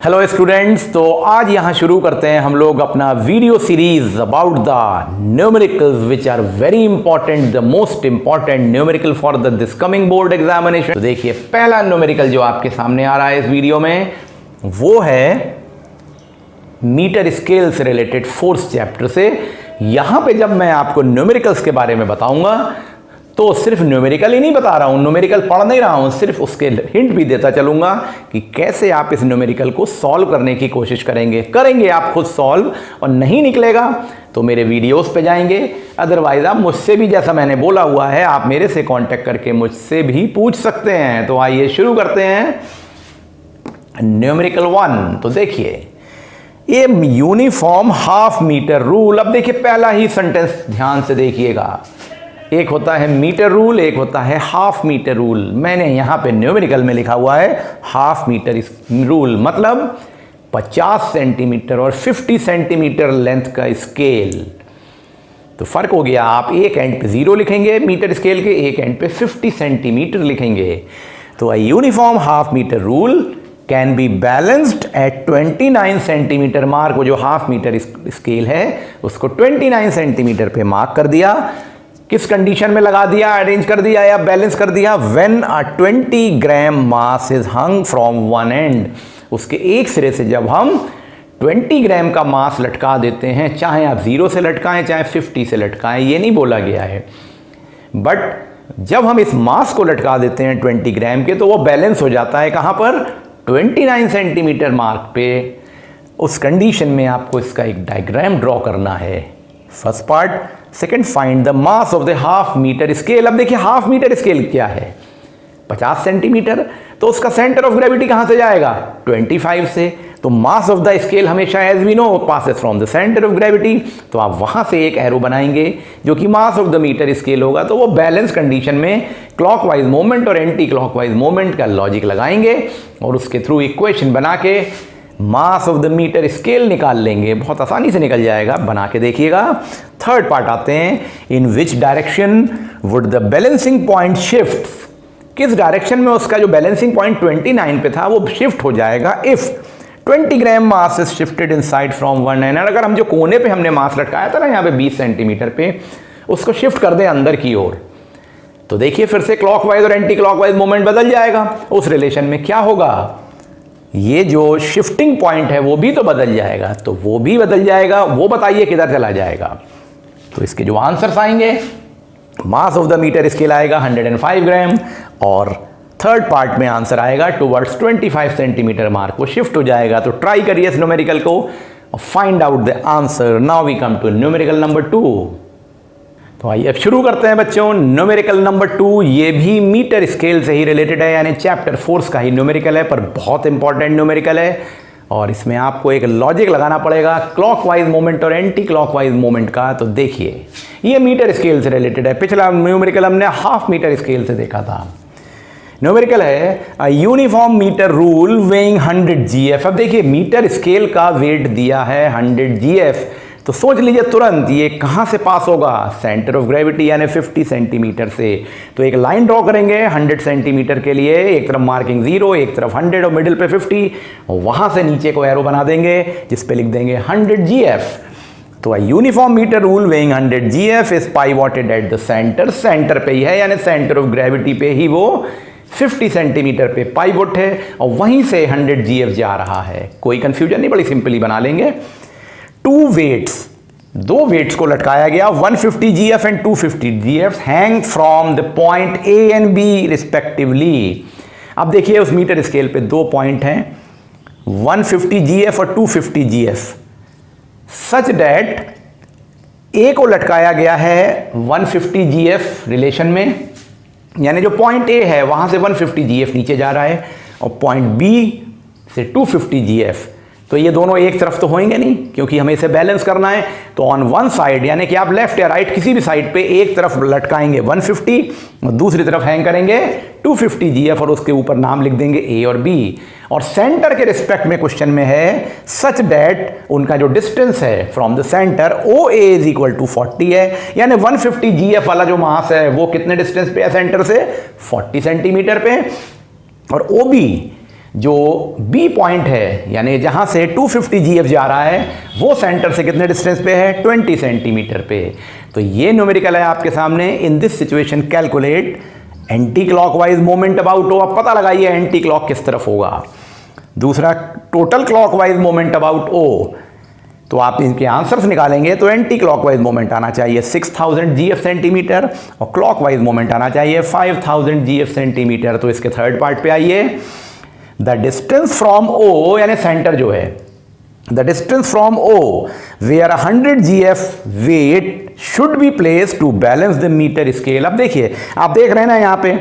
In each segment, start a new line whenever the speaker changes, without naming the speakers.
Hello students, तो आज यहाँ शुरू करते हैं हम लोग अपना video series about the numericals which are very important, the most important numerical for this coming board examination. तो देखिए, पहला न्यूमेरिकल जो आपके सामने आ रहा है इस वीडियो में वो है मीटर स्केल से रिलेटेड फोर्थ चैप्टर से। यहाँ पे जब मैं आपको न्यूमेरिकल्स के बारे में बताऊंगा तो सिर्फ न्यूमेरिकल ही नहीं बता रहा हूँ, न्यूमेरिकल पढ़ नहीं रहा हूँ, सिर्फ उसके हिंट भी देता चलूँगा कि कैसे आप इस न्यूमेरिकल को सॉल्व करने की कोशिश करेंगे आप खुद सॉल्व, और नहीं निकलेगा तो मेरे वीडियोस पे जाएंगे। अदरवाइज आप मुझसे भी, जैसा मैंने बोला हुआ है, आप मेरे से कांटेक्ट करके मुझसे भी पूछ सकते हैं। तो आइए शुरू करते हैं न्यूमेरिकल 1। तो देखिए, ये यूनिफॉर्म हाफ मीटर रूल। अब देखिए, पहला ही सेंटेंस ध्यान से देखिएगा, एक होता है मीटर रूल, एक होता है हाफ मीटर रूल। मैंने यहाँ पे न्यूमेरिकल में लिखा हुआ है हाफ मीटर रूल, मतलब 50 सेंटीमीटर और 50 सेंटीमीटर लेंथ का स्केल। तो फर्क हो गया, आप एक एंड पे 0 लिखेंगे मीटर स्केल के, एक एंड पे 50 सेंटीमीटर लिखेंगे। तो uniform half metre rule can be balanced at 29 centimetre mark. वो जो हाफ मीटर स्केल है उसको 29 सेंटीमीटर पे मार्क कर दिया। किस कंडीशन में लगा दिया, अरेंज कर दिया या बैलेंस कर दिया? When a 20 gram mass is hung from one and. उसके एक सिरे से जब हम 20 ग्राम का मास लटका देते हैं, चाहे आप 0 से लटकाएं चाहे 50 से लटकाएं, ये नहीं बोला गया है, बट जब हम इस मास को लटका देते हैं 20 ग्राम के, तो वो बैलेंस हो जाता है कहां पर? 29 सेंटीमीटर मार्क पे। उस कंडीशन में आपको इसका एक डायग्राम ड्रॉ करना है, first part. Second, find the mass of the half metre scale. अब देखिए, हाफ मीटर स्केल क्या है? 50 सेंटीमीटर। तो उसका सेंटर ऑफ ग्रेविटी कहां से जाएगा? 25 से। तो मास ऑफ द स्केल हमेशा as we know passes from the centre of gravity. तो आप वहां से एक एरो बनाएंगे जो कि mass of the metre scale होगा। तो वो बैलेंस कंडीशन में क्लॉकवाइज मूवमेंट और एंटी क्लॉकवाइज मूवमेंट का लॉजिक लगाएंगे और उसके थ्रू इक्वेशन बना के mass of the metre scale निकाल लेंगे। बहुत आसानी से निकल जाएगा, बना के देखिएगा। थर्ड पार्ट आते हैं, in which direction would the balancing point shift. किस डायरेक्शन में उसका जो बैलेंसिंग पॉइंट 29 पे था वो शिफ्ट हो जाएगा if 20 gram mass is shifted inside from one and. अगर हम जो कोने पे हमने मास लटकाया था ना यहाँ पे 20 सेंटीमीटर पे, उसको शिफ्ट कर दें अंदर की ओर, तो देखिए फिर से क्लॉकवाइज और एंटी क्लॉकवाइज मूवमेंट बदल जाएगा। उस रिलेशन में क्या होगा? ये जो शिफ्टिंग पॉइंट है वो भी तो बदल जाएगा। तो वो भी बदल जाएगा, वो बताइए किधर चला जाएगा? तो इसके जो आंसर्स आएंगे, mass of the metre scale आएगा 105 ग्राम, और थर्ड पार्ट में आंसर आएगा टुवर्ड्स 25 सेंटीमीटर मार्क, वो शिफ्ट हो जाएगा। तो ट्राई करिए इस न्यूमेरिकल को, find out the answer. Now we come to numerical number 2। तो आइए अब शुरू करते हैं बच्चों न्यूमेरिकल नंबर 2। ये भी मीटर स्केल से ही रिलेटेड है, यानी चैप्टर 4 का ही न्यूमेरिकल है, पर बहुत इंपॉर्टेंट न्यूमेरिकल है। और इसमें आपको एक लॉजिक लगाना पड़ेगा क्लॉकवाइज मोमेंट और एंटी क्लॉकवाइज मोमेंट का। तो देखिए, ये मीटर स्केल से रिलेटेड है। पिछला न्यूमेरिकल हमने हाफ मीटर स्केल से देखा था। न्यूमेरिकल है uniform metre rule weighing 100 GF। अब देखिए, मीटर स्केल का वेट दिया है 100 GF। तो सोच लीजिए तुरंत ये कहाँ से पास होगा? सेंटर ऑफ ग्रेविटी यानी 50 सेंटीमीटर से। तो एक लाइन ड्रॉ करेंगे 100 सेंटीमीटर के लिए, एक तरफ मार्किंग 0, एक तरफ 100 और मिडिल पे 50, और वहाँ से नीचे को एरो बना देंगे जिस पे लिख देंगे 100 GF। तो uniform metre rule weighing 100 GF is pivoted at the centre. Centre पे ही है, यानी सेंटर ऑफ ग्रेविटी पे ही वो 50 सेंटीमीटर पे पाइवोट है, और वहीं से 100 GF जा रहा है। कोई कंफ्यूजन नहीं, बड़ी सिंपली बना लेंगे। दो वेट्स को लटकाया गया, 150 GF and 250 GF hang from the point A and B respectively. अब देखिए, उस मीटर स्केल पे दो पॉइंट हैं, 150 GF और 250 GF, सच दैट ए को लटकाया गया है 150 GF रिलेशन में, यानी जो पॉइंट ए है वहां से 150 GF नीचे जा रहा है, और पॉइंट बी से 250 GF। तो ये दोनों एक तरफ तो होंगे नहीं, क्योंकि हमें इसे बैलेंस करना है। तो ऑन वन साइड, यानी कि आप लेफ्ट या राइट किसी भी साइड पे एक तरफ लटकाएंगे 150 और दूसरी तरफ हैंग करेंगे 250 GF, और उसके ऊपर नाम लिख देंगे ए और बी। और सेंटर के रिस्पेक्ट में क्वेश्चन में है सच दैट उनका जो डिस्टेंस है from the centre O A is equal to 40 है, यानी 150 GF वाला जो मास है वो कितने डिस्टेंस पे है सेंटर से? 40 सेंटीमीटर पे। और ओ बी जो बी पॉइंट है यानी जहां से 250 GF जा रहा है वो सेंटर से कितने डिस्टेंस पे है, 20 सेंटीमीटर पे। तो ये न्यूमेरिकल है आपके सामने। In this situation calculate anti clockwise moment about O. अब पता लगाइए एंटी क्लॉक किस तरफ होगा। दूसरा total clockwise moment about O. तो आप इनके आंसर्स निकालेंगे तो एंटी क्लॉकवाइज मोमेंट आना चाहिए 6000 GF सेंटीमीटर और क्लॉकवाइज मोमेंट आना चाहिए 5000 GF सेंटीमीटर। तो इसके थर्ड पार्ट पे आइए। द डिस्टेंस फ्रॉम ओ यानी सेंटर जो है, the distance from O where 100 GF weight should be place to balance the metre scale. अब देखिए, आप देख रहे हैं ना यहाँ पे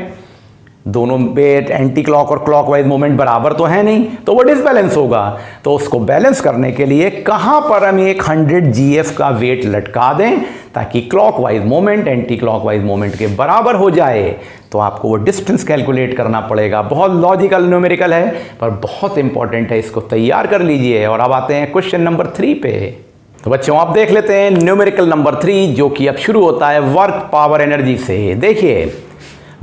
दोनों पे एंटी क्लॉक और क्लॉकवाइज मोमेंट बराबर तो है नहीं, तो वो डिसबैलेंस होगा। तो उसको बैलेंस करने के लिए कहां पर हम एक 100 GF का वेट लटका दें ताकि clockwise moment anti clockwise moment के बराबर हो जाए। तो आपको वो डिस्टेंस कैलकुलेट करना पड़ेगा। बहुत लॉजिकल न्यूमेरिकल है पर बहुत इंपॉर्टेंट है, इसको तैयार कर लीजिए। और अब आते हैं क्वेश्चन नंबर 3 पे। तो बच्चों आप देख लेते हैं न्यूमेरिकल नंबर 3 जो कि अब शुरू होता है वर्क पावर एनर्जी से। देखिए,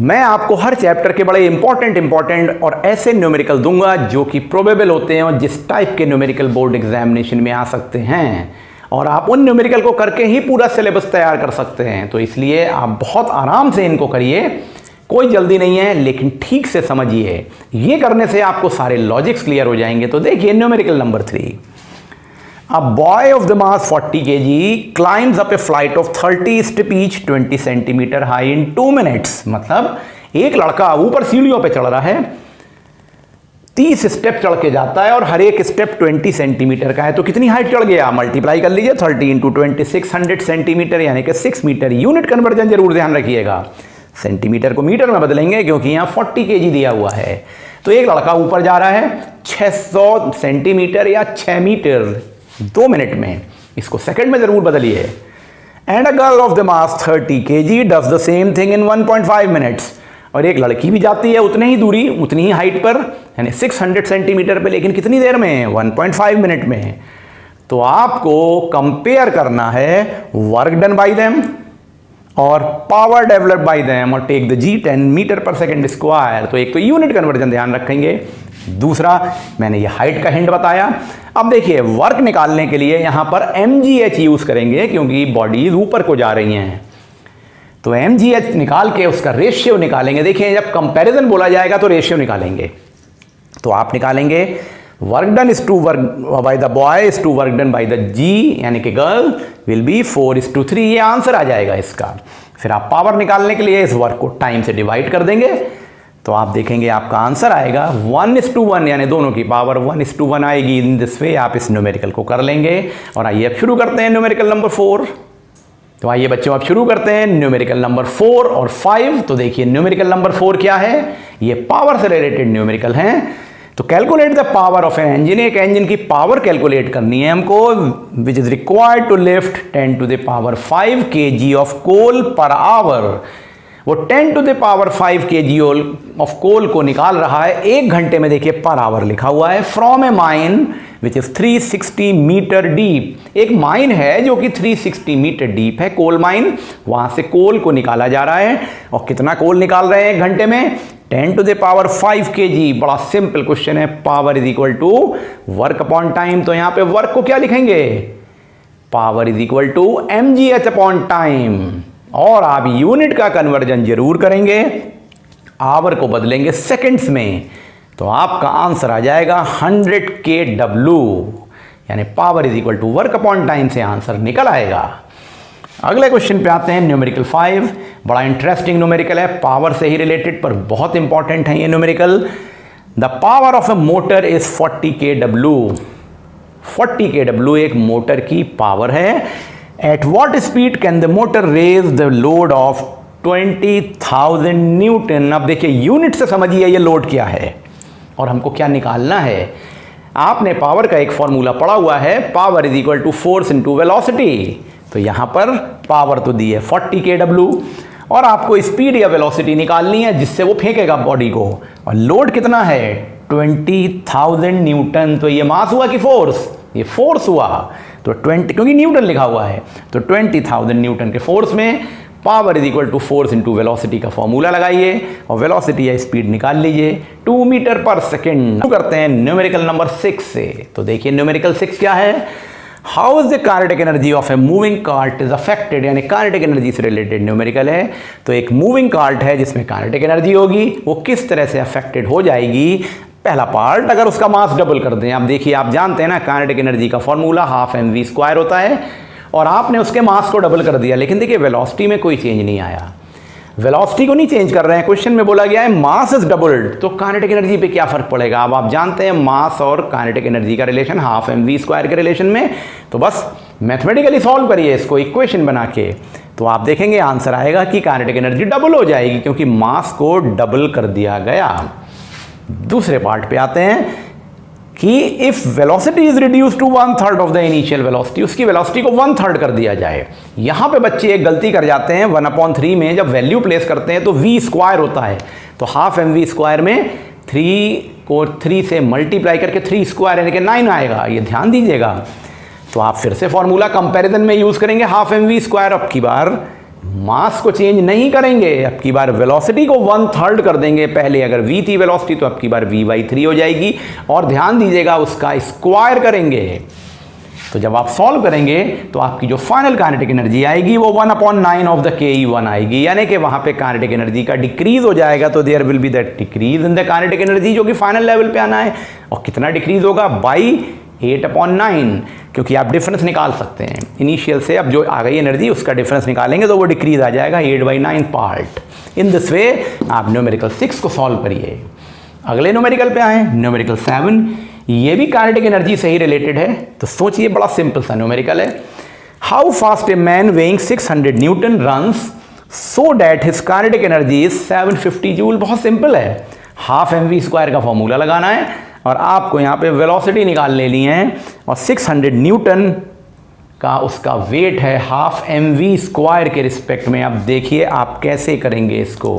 मैं आपको हर चैप्टर के बड़े इंपॉर्टेंट और ऐसे न्यूमेरिकल दूंगा जो कि प्रोबेबल होते हैं और जिस टाइप के न्यूमेरिकल बोर्ड एग्जामिनेशन में आ सकते हैं, और आप उन न्यूमेरिकल को करके ही पूरा सिलेबस तैयार कर सकते हैं। तो इसलिए आप बहुत आराम से इनको करिए, कोई जल्दी नहीं है, लेकिन ठीक से समझिए। ये करने से आपको सारे लॉजिक्स क्लियर हो जाएंगे। तो देखिए numerical number 3। A boy of the mass 40 kg climbs up a flight of 30 steps each 20 centimeter high in 2 minutes। मतलब एक लड़का ऊपर सीढ़ियों पे चढ़ रहा है, 30 स्टेप चढ़ के जाता है और हर एक स्टेप 20 सेंटीमीटर का है। तो कितनी हाइट चढ़ गया, मल्टीप्लाई कर लीजिए 30 इंटू 20 600 सेंटीमीटर यानी कि 6 मीटर। यूनिट कन्वर्जन जरूर ध्यान रखिएगा, सेंटीमीटर को मीटर में बदलेंगे क्योंकि यहाँ 40 kg दिया हुआ है। तो एक लड़का ऊपर जा रहा है 600 सेंटीमीटर या 6 मीटर 2 मिनट में, इसको सेकंड में जरूर बदलिए। And a girl of the mass 30 kg does the same thing in 1.5 minutes. और एक लड़की भी जाती है उतनी ही दूरी उतनी ही हाइट पर यानी 600 सेंटीमीटर पे, लेकिन कितनी देर में, 1.5 मिनट में। तो आपको कंपेयर करना है वर्क डन बाय देम और पावर डेवलप बाय देम और take the ji 10 metre per second square. तो एक तो यूनिट कन्वर्जन ध्यान रखेंगे, दूसरा मैंने ये हाइट का हिंट बताया। अब देखिए वर्क निकालने के लिए यहां पर mgh यूज करेंगे क्योंकि बॉडीज ऊपर को जा रही हैं। तो mgh निकाल के उसका रेशियो निकालेंगे। देखिए जब कंपैरिजन बोला जाएगा तो रेशियो निकालेंगे। तो आप निकालेंगे work done is to work by the boy is to work done by the G यानी कि गर्ल विल बी 4:3। ये आंसर आ जाएगा इसका। फिर आप पावर निकालने के लिए इस वर्क को टाइम से डिवाइड कर देंगे तो आप देखेंगे आपका आंसर आएगा 1:1 यानी दोनों की पावर 1:1 आएगी। इन दिस वे आप इस न्यूमेरिकल को कर लेंगे। और आइए अब शुरू करते हैं न्यूमेरिकल नंबर 4। तो आइए बच्चों अब शुरू करते हैं न्यूमेरिकल नंबर 4 और 5। तो देखिए न्यूमेरिकल नंबर 4 क्या है, ये पावर से रिलेटेड न्यूमेरिकल हैं। तो calculate the power of an engine. एक इंजन की पावर कैलकुलेट करनी है हमको, which is required to lift 10⁵ kg of coal per hour. वो 10⁵ kg ऑफ कोल को निकाल रहा है 1 घंटे में। देखिए पर आवर लिखा हुआ है। From a mine which is 360 metre deep. एक माइन है जो कि 360 मीटर डीप है, कोल माइन। वहां से कोल को निकाला जा रहा है और कितना कोल निकाल रहे हैं 1 घंटे में, 10⁵ kg। बड़ा सिंपल क्वेश्चन है। Power is equal to work upon time. तो यहां पे वर्क को क्या लिखेंगे, power is equal to mgh upon time. और आप यूनिट का कन्वर्जन जरूर करेंगे, आवर को बदलेंगे सेकंड्स में। तो आपका आंसर आ जाएगा 100 kW यानी power is equal to work upon time से आंसर निकल आएगा। अगले क्वेश्चन पे आते हैं न्यूमेरिकल 5। बड़ा इंटरेस्टिंग न्यूमेरिकल है, पावर से ही रिलेटेड पर बहुत इंपॉर्टेंट है ये numerical. The power of a motor is 40 kW। 40 kW एक मोटर की पावर है। At what speed can the motor raise the load of 20,000 newton. अब देखिए यूनिट से समझिए ये लोड क्या है और हमको क्या निकालना है। आपने पावर का एक फॉर्मूला पढ़ा हुआ है, power is equal to force into velocity. तो यहां पर पावर तो दी है 40 kW और आपको स्पीड या वेलोसिटी निकालनी है जिससे वो फेंकेगा बॉडी को। और लोड कितना है 20,000 न्यूटन। तो ये मास हुआ कि फोर्स, ये फोर्स हुआ। तो 20 क्योंकि न्यूटन लिखा हुआ है तो 20,000 न्यूटन के फोर्स में power is equal to force into velocity का फॉर्मूला लगाइए और वेलोसिटी या स्पीड निकाल लीजिए 2 मीटर पर सेकेंड। करते हैं न्यूमेरिकल नंबर 6 से। तो देखिए न्यूमेरिकल 6 क्या है, how is the kinetic energy of a moving cart is affected, यानी काइनेटिक एनर्जी से रिलेटेड न्यूमेरिकल है। तो एक मूविंग कार्ट है जिसमें काइनेटिक एनर्जी होगी, वो किस तरह से अफेक्टेड हो जाएगी। पहला पार्ट, अगर उसका मास डबल कर दें, आप देखिए आप जानते हैं ना काइनेटिक एनर्जी का फॉर्मूला 12mv² होता है, और आपने उसके मास को डबल कर दिया, लेकिन देखिए वेलोसिटी में कोई चेंज नहीं आया, वेलोसिटी को नहीं चेंज कर रहे हैं। क्वेश्चन में बोला गया है मास इज डबल्ड, तो काइनेटिक एनर्जी पे क्या फर्क पड़ेगा। अब आप जानते हैं मास और काइनेटिक एनर्जी का रिलेशन 12mv² के रिलेशन में, तो बस मैथमेटिकली सॉल्व करिए इसको इक्वेशन बना के, तो आप देखेंगे आंसर आएगा कि काइनेटिक एनर्जी डबल हो जाएगी क्योंकि मास को डबल कर दिया गया। दूसरे पार्ट पे आते हैं कि if velocity is reduce to 1/3 of the initial velocity, उसकी वेलोसिटी को 1/3 कर दिया जाए। यहां पे बच्चे एक गलती कर जाते हैं, 1/3 में जब वैल्यू प्लेस करते हैं तो v² होता है, तो 12mv² में 3 को 3 से मल्टीप्लाई करके 3² यानी कि 9 आएगा, ये ध्यान दीजिएगा। तो आप फिर से फॉर्मूला कंपैरिजन में यूज करेंगे 12mv², अब की बार मास को चेंज नहीं करेंगे, अब की बार वेलोसिटी को 1/3 कर देंगे। पहले अगर v थी वेलोसिटी तो अब की बार v/3 हो जाएगी, और ध्यान दीजिएगा उसका स्क्वायर करेंगे। तो जब आप सॉल्व करेंगे तो आपकी जो फाइनल काइनेटिक एनर्जी आएगी वो 1/9 ऑफ द ke1 आएगी, यानी कि वहां पे काइनेटिक एनर्जी का डिक्रीज हो जाएगा। तो there will be that decrease in the kinetic energy, जो कि फाइनल लेवल पे आना है। और कितना डिक्रीज होगा, बाई 8/9, क्योंकि आप डिफरेंस निकाल सकते हैं इनिशियल से, अब जो आ गई एनर्जी उसका डिफरेंस निकालेंगे तो वो डिक्रीज आ जाएगा 8/9 पार्ट। इन दिस वे आप न्यूमेरिकल 6 को सॉल्व करिए। अगले न्यूमेरिकल पे आए, न्यूमेरिकल 7, ये भी काइनेटिक एनर्जी से ही रिलेटेड है। तो सोचिए, बड़ा सिंपल सा न्यूमेरिकल है। How fast a man weighing 600 Newton runs so that his kinetic energy is 750 joule. बहुत सिंपल है, 12mv² का फॉर्मूला लगाना है और आपको यहाँ पे वेलोसिटी निकाल लेनी है, और 600 न्यूटन का उसका वेट है 12mv² के रिस्पेक्ट में। अब देखिए आप कैसे करेंगे इसको।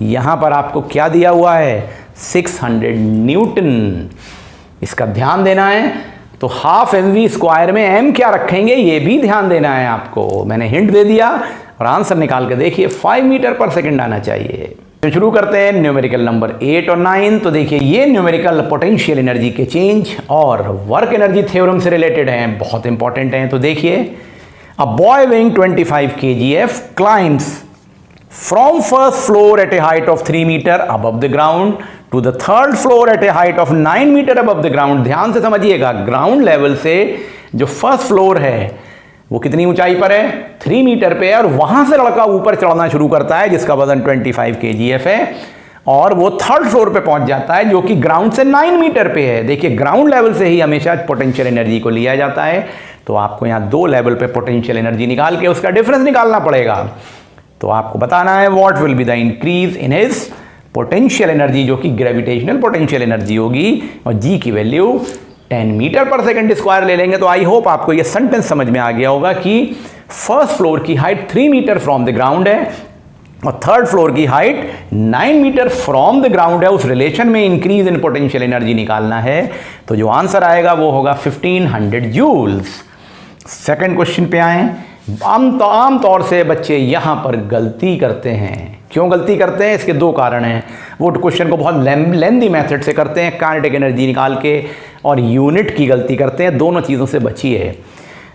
यहाँ पर आपको क्या दिया हुआ है, 600 न्यूटन, इसका ध्यान देना है। तो 12mv² में m क्या रखेंगे ये भी ध्यान देना है आपको। मैंने हिंट दे दिया, और आंसर निकाल के देखिए 5 मीटर पर सेकेंड आना चाहिए। तो शुरू करते हैं न्यूमेरिकल नंबर 8 और 9। तो देखिए ये न्यूमेरिकल पोटेंशियल एनर्जी के चेंज और वर्क एनर्जी थ्योरम से रिलेटेड हैं, बहुत इंपॉर्टेंट हैं। तो देखिए, a boy weighing 25 kgf climbs from first floor at a height of 3 metre above the ground to the third floor at a height of 9 metre above the ground. ध्यान से समझिएगा, ground level से जो first floor है वो कितनी ऊंचाई पर है, 3 मीटर पे है, और वहां से लड़का ऊपर चढ़ना शुरू करता है जिसका वजन 25 kgf है, और वो थर्ड फ्लोर पे पहुंच जाता है जो कि ग्राउंड से 9 मीटर पे है। देखिए ग्राउंड लेवल से ही हमेशा पोटेंशियल एनर्जी को लिया जाता है, तो आपको यहाँ 2 लेवल पे पोटेंशियल एनर्जी निकाल के उसका डिफरेंस निकालना पड़ेगा। तो आपको बताना है what will be the increase in his potential energy, जो कि ग्रेविटेशनल पोटेंशियल एनर्जी होगी, और जी की value 10 metre per second square ले लेंगे। तो आई होप आपको ये सेंटेंस समझ में आ गया होगा कि फर्स्ट फ्लोर की height 3 metre from the ground है और थर्ड फ्लोर की height 9 metre from the ground है। उस रिलेशन में इंक्रीज इन पोटेंशियल एनर्जी निकालना है, तो जो आंसर आएगा वो होगा 1500 जूल्स। सेकेंड क्वेश्चन पे आए। आम तौर से बच्चे यहां पर गलती करते हैं। क्यों गलती करते हैं, इसके 2 कारण हैं। वो क्वेश्चन को बहुत लेंदी मेथड से करते हैं, काइनेटिक एनर्जी निकाल के, और यूनिट की गलती करते हैं। दोनों चीज़ों से बचिए।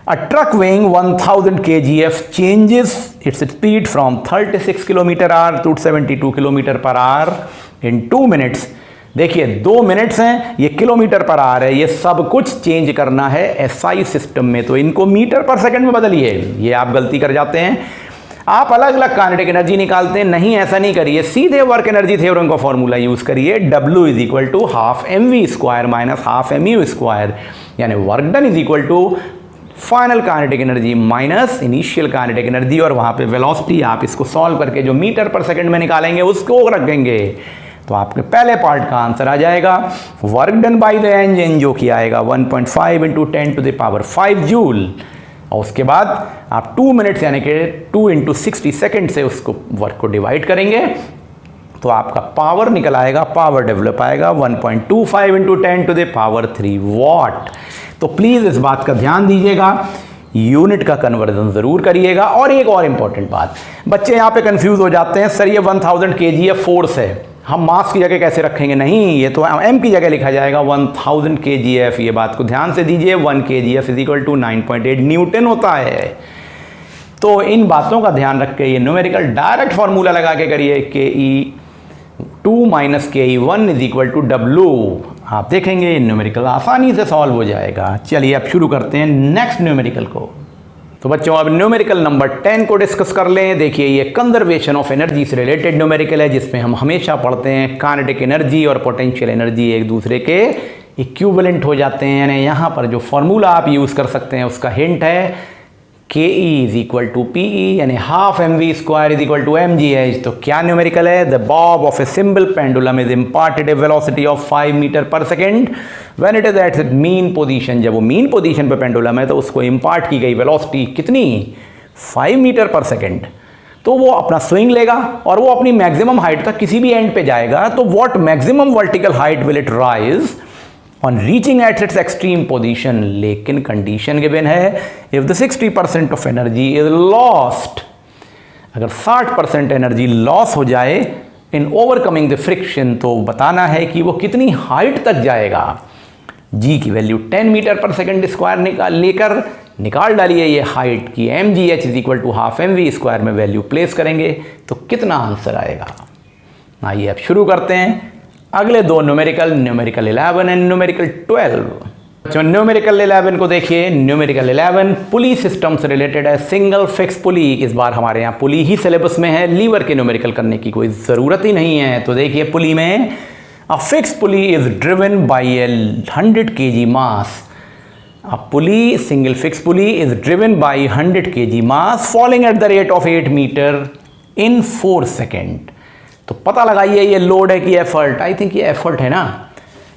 A truck weighing 1000 kgf changes its speed from 36 km/h to 72 km/h in 2 minutes. देखिए 2 मिनट्स हैं, ये किलोमीटर पर आ रहा है, ये सब कुछ चेंज करना है एसआई सिस्टम में, तो इनको मीटर पर सेकंड में बदलिए। ये आप गलती कर जाते हैं। आप अलग अलग काइनेटिक एनर्जी निकालते हैं, नहीं ऐसा नहीं करिए, सीधे वर्क एनर्जी थ्योरम का फॉर्मूला यूज करिए। W is equal to 12mv² minus 12mu², यानी work done is equal to final kinetic energy minus initial kinetic energy, और वहां पे वेलोसिटी आप इसको सॉल्व करके जो मीटर पर सेकंड में निकालेंगे उसको रखेंगे। तो आपके पहले पार्ट का आंसर आ जाएगा work done by the engine, जो कि आएगा 1.5 × 10⁵ जूल। और उसके बाद आप 2 मिनट्स यानी कि 2 × 60 सेकेंड से उसको वर्क को डिवाइड करेंगे, तो आपका पावर निकल आएगा, पावर डेवलप आएगा 1.25 × 10⁻³ वॉट। तो प्लीज़ इस बात का ध्यान दीजिएगा, यूनिट का कन्वर्जन ज़रूर करिएगा। और एक और इम्पॉर्टेंट बात, बच्चे यहाँ पे कंफ्यूज हो जाते हैं, सर ये 1000 kg फोर्स है, हम मास की जगह कैसे रखेंगे? नहीं, ये तो m की जगह लिखा जाएगा 1000 kgf। ये बात को ध्यान से दीजिए, 1 kgf = 9.8 न्यूटन होता है। तो इन बातों का ध्यान रख के ये न्यूमेरिकल डायरेक्ट फार्मूला लगा के करिए, KE2 - KE1 = W। आप देखेंगे ये न्यूमेरिकल आसानी से सॉल्व हो जाएगा। चलिए अब शुरू करते हैं नेक्स्ट न्यूमेरिकल को। तो बच्चों अब न्यूमेरिकल नंबर 10 को डिस्कस कर लें। देखिए ये कंजर्वेशन ऑफ एनर्जी से रिलेटेड न्यूमेरिकल है, जिसमें हम हमेशा पढ़ते हैं काइनेटिक एनर्जी और पोटेंशियल एनर्जी एक दूसरे के इक्विवेलेंट हो जाते हैं। यानी यहाँ पर जो फॉर्मूला आप यूज़ कर सकते हैं उसका हिंट है KE = PE, यानी ½ mv² = mgh। तो क्या न्यूमेरिकल है? The bob of a simple pendulum is imparted a velocity of 5 metre per second when it is at its mean position. जब वो मीन पोजीशन पे पेंडुलम है तो उसको इम्पार्ट की गई वेलोसिटी कितनी? 5 मीटर पर सेकेंड। तो वो अपना स्विंग लेगा और वो अपनी मैक्सिमम हाइट तक किसी भी एंड पे जाएगा। तो what maximum vertical height will it rise on reaching at its extreme position? लेकिन कंडीशन गिवन है, if the 60% of energy is lost, अगर 60% एनर्जी लॉस हो जाए in overcoming the friction, तो बताना है कि वो कितनी हाइट तक जाएगा। g की value 10 metre per second square निकाल डालिए ये हाइट की, mgh = ½ mv² में वैल्यू प्लेस करेंगे तो कितना आंसर आएगा। आइए अब शुरू करते हैं अगले दो न्यूमेरिकल 11 एंड न्यूमेरिकल 12। न्यूमेरिकल 11 को देखिए। न्यूमेरिकल 11 पुली सिस्टम से रिलेटेड है, सिंगल फिक्स पुली। इस बार हमारे यहाँ पुली ही सिलेबस में है, लीवर के न्यूमेरिकल करने की कोई ज़रूरत ही नहीं है। तो देखिए पुली में a fix pulley is driven by a 100 kg mass. A pulley, single fix pulley is driven by 100 kg mass falling at the rate of 8 metre in 4 second. तो पता लगाइए ये लोड है कि एफर्ट? आई थिंक ये effort है ना।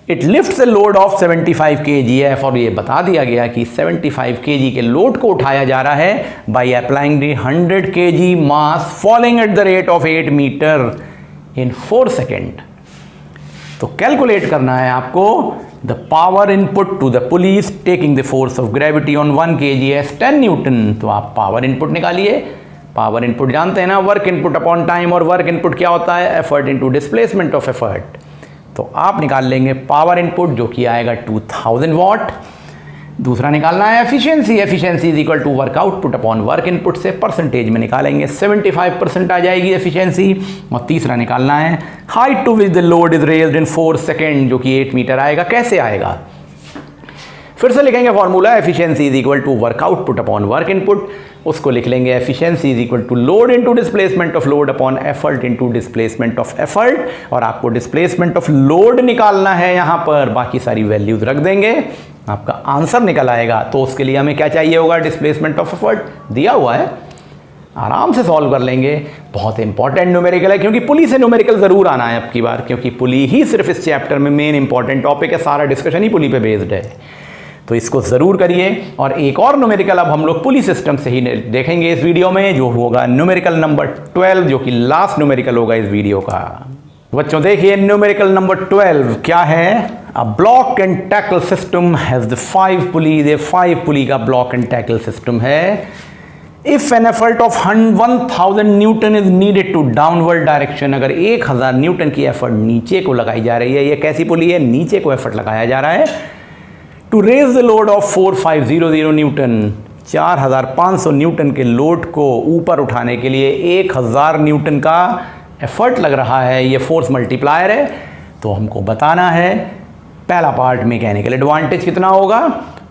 It lifts a load of 75 kgf, और ये बता दिया गया कि 75 kg के लोड को उठाया जा रहा है by applying the 100 kg mass falling at the rate of 8 metre in 4 second. तो कैलकुलेट करना है आपको the power input to the pulleys taking the force of gravity on 1 kg as 10 newton. तो आप पावर इनपुट निकालिए। Power input जानते हैं ना, वर्क इनपुट अपॉन टाइम, और वर्क इनपुट क्या होता है? Effort into displacement of effort. तो आप निकाल लेंगे पावर इनपुट जो कि आएगा 2000 वाट। दूसरा निकालना है efficiency. Efficiency = work output upon work input से परसेंटेज में निकालेंगे, 75% आ जाएगी एफिशिएंसी। और तीसरा निकालना है height to which the load is raised in 4 second, जो कि 8 मीटर आएगा। कैसे आएगा? फिर से लिखेंगे formula, efficiency = work output upon work input. उसको लिख लेंगे efficiency = load into displacement of load upon effort into displacement of effort. और आपको डिस्प्लेसमेंट ऑफ लोड निकालना है यहाँ पर, बाकी सारी वैल्यूज रख देंगे, आपका आंसर निकल आएगा। तो उसके लिए हमें क्या चाहिए होगा? डिस्प्लेसमेंट ऑफ एफर्ट दिया हुआ है, आराम से सॉल्व कर लेंगे। बहुत इंपॉर्टेंट न्यूमेरिकल है, क्योंकि पुली से न्यूमेरिकल ज़रूर आना है अब की बार, क्योंकि पुली ही सिर्फ इस चैप्टर में मेन इंपॉर्टेंट टॉपिक है, सारा डिस्कशन ही पुली पे बेस्ड है। तो इसको ज़रूर करिए। और एक और न्यूमेरिकल अब हम लोग पुली सिस्टम से ही देखेंगे इस वीडियो में, जो होगा न्यूमेरिकल नंबर 12, जो कि लास्ट न्यूमेरिकल होगा इस वीडियो का। बच्चों देखिए न्यूमेरिकल नंबर 12 क्या है? A block and tackle system has the 5 pulleys. 5 pulley का ब्लॉक एंड टैकल सिस्टम है। If an effort of 1000 newton is needed to downward direction, अगर 1000 न्यूटन की एफर्ट नीचे को लगाई जा रही है, ये कैसी पुली है? नीचे को एफर्ट लगाया जा रहा है। To raise the load of 4500 newton, 4500 newton के लोड को ऊपर उठाने के लिए 1000 न्यूटन का एफर्ट लग रहा है। ये फोर्स मल्टीप्लायर है। तो हमको बताना है पहला पार्ट मैकेनिकल एडवांटेज कितना होगा,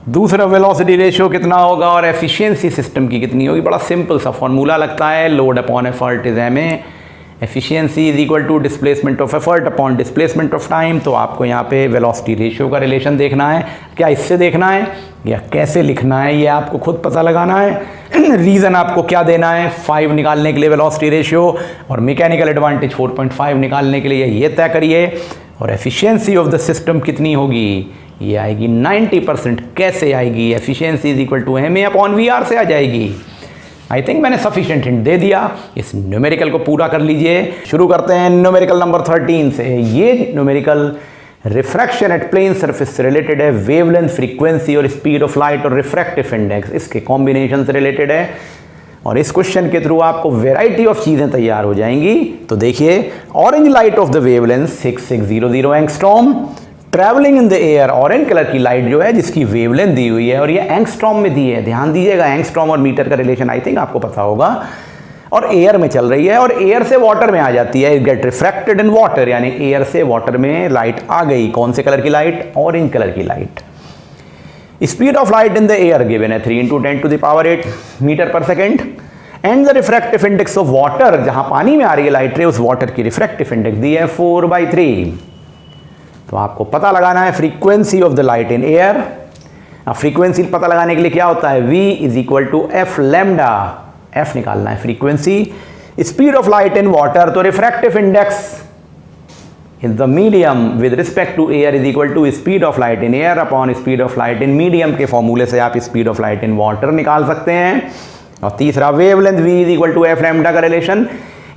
दूसरा वेलोसिटी रेशियो कितना होगा, और एफिशिएंसी सिस्टम की कितनी होगी। बड़ा सिंपल सा फॉर्मूला लगता है, load upon effort is M A, efficiency = displacement of effort upon displacement of time. तो आपको यहाँ पे वेलोसिटी रेशियो का रिलेशन देखना है, क्या इससे देखना है या कैसे लिखना है ये आपको खुद पता लगाना है। रीज़न आपको क्या देना है, 5 निकालने के लिए वेलोसिटी रेशियो, और मैकेनिकल एडवांटेज 4.5 निकालने के लिए ये तय करिए। और एफिशिएंसी ऑफ द सिस्टम कितनी होगी, ये आएगी 90%। कैसे आएगी? एफिशिएंसी = MA/VR से आ जाएगी। आई थिंक मैंने सफिशिएंट हिंट दे दिया। इस न्यूमेरिकल को पूरा कर लीजिए। शुरू करते हैं न्यूमेरिकल नंबर 13 से। ये numerical refraction at plane surface से रिलेटेड है, वेवलेंथ, फ्रीक्वेंसी और स्पीड ऑफ लाइट और रिफ्रैक्टिव इंडेक्स इसके कॉम्बिनेशन से रिलेटेड है। और इस क्वेश्चन के थ्रू आपको वैरायटी ऑफ चीजें तैयार हो जाएंगी। तो देखिए, orange light of the wavelength 6600 angstrom travelling in the air, orange colour की लाइट जो है जिसकी वेवलेंथ दी हुई है और ये एंगस्ट्रॉम में दी है, ध्यान दीजिएगा एंगस्ट्रॉम और मीटर का रिलेशन आई थिंक आपको पता होगा, और एयर में चल रही है और एयर से वाटर में आ जाती है, गेट रिफ्रैक्टेड इन वाटर, यानी एयर से वाटर में लाइट आ गई। कौन से कलर की लाइट? ऑरेंज कलर की light. Speed of light in the air given है 3 × 10⁸ metre per second, and the refractive index of water, जहां पानी में आ रही है लाइट रे उस वाटर की रिफ्रैक्टिव इंडेक्स दी है 4/3। तो आपको पता लगाना है frequency of the light in air. अब फ्रीक्वेंसी पता लगाने के लिए क्या होता है? V = f लैम्डा, f निकालना है frequency. Speed of light in water, तो refractive index in the medium with respect to air = speed of light in air upon speed of light in medium के फॉर्मूले से आप speed of light in water निकाल सकते हैं। और तीसरा वेवलेंथ V = f लैम्डा का रिलेशन,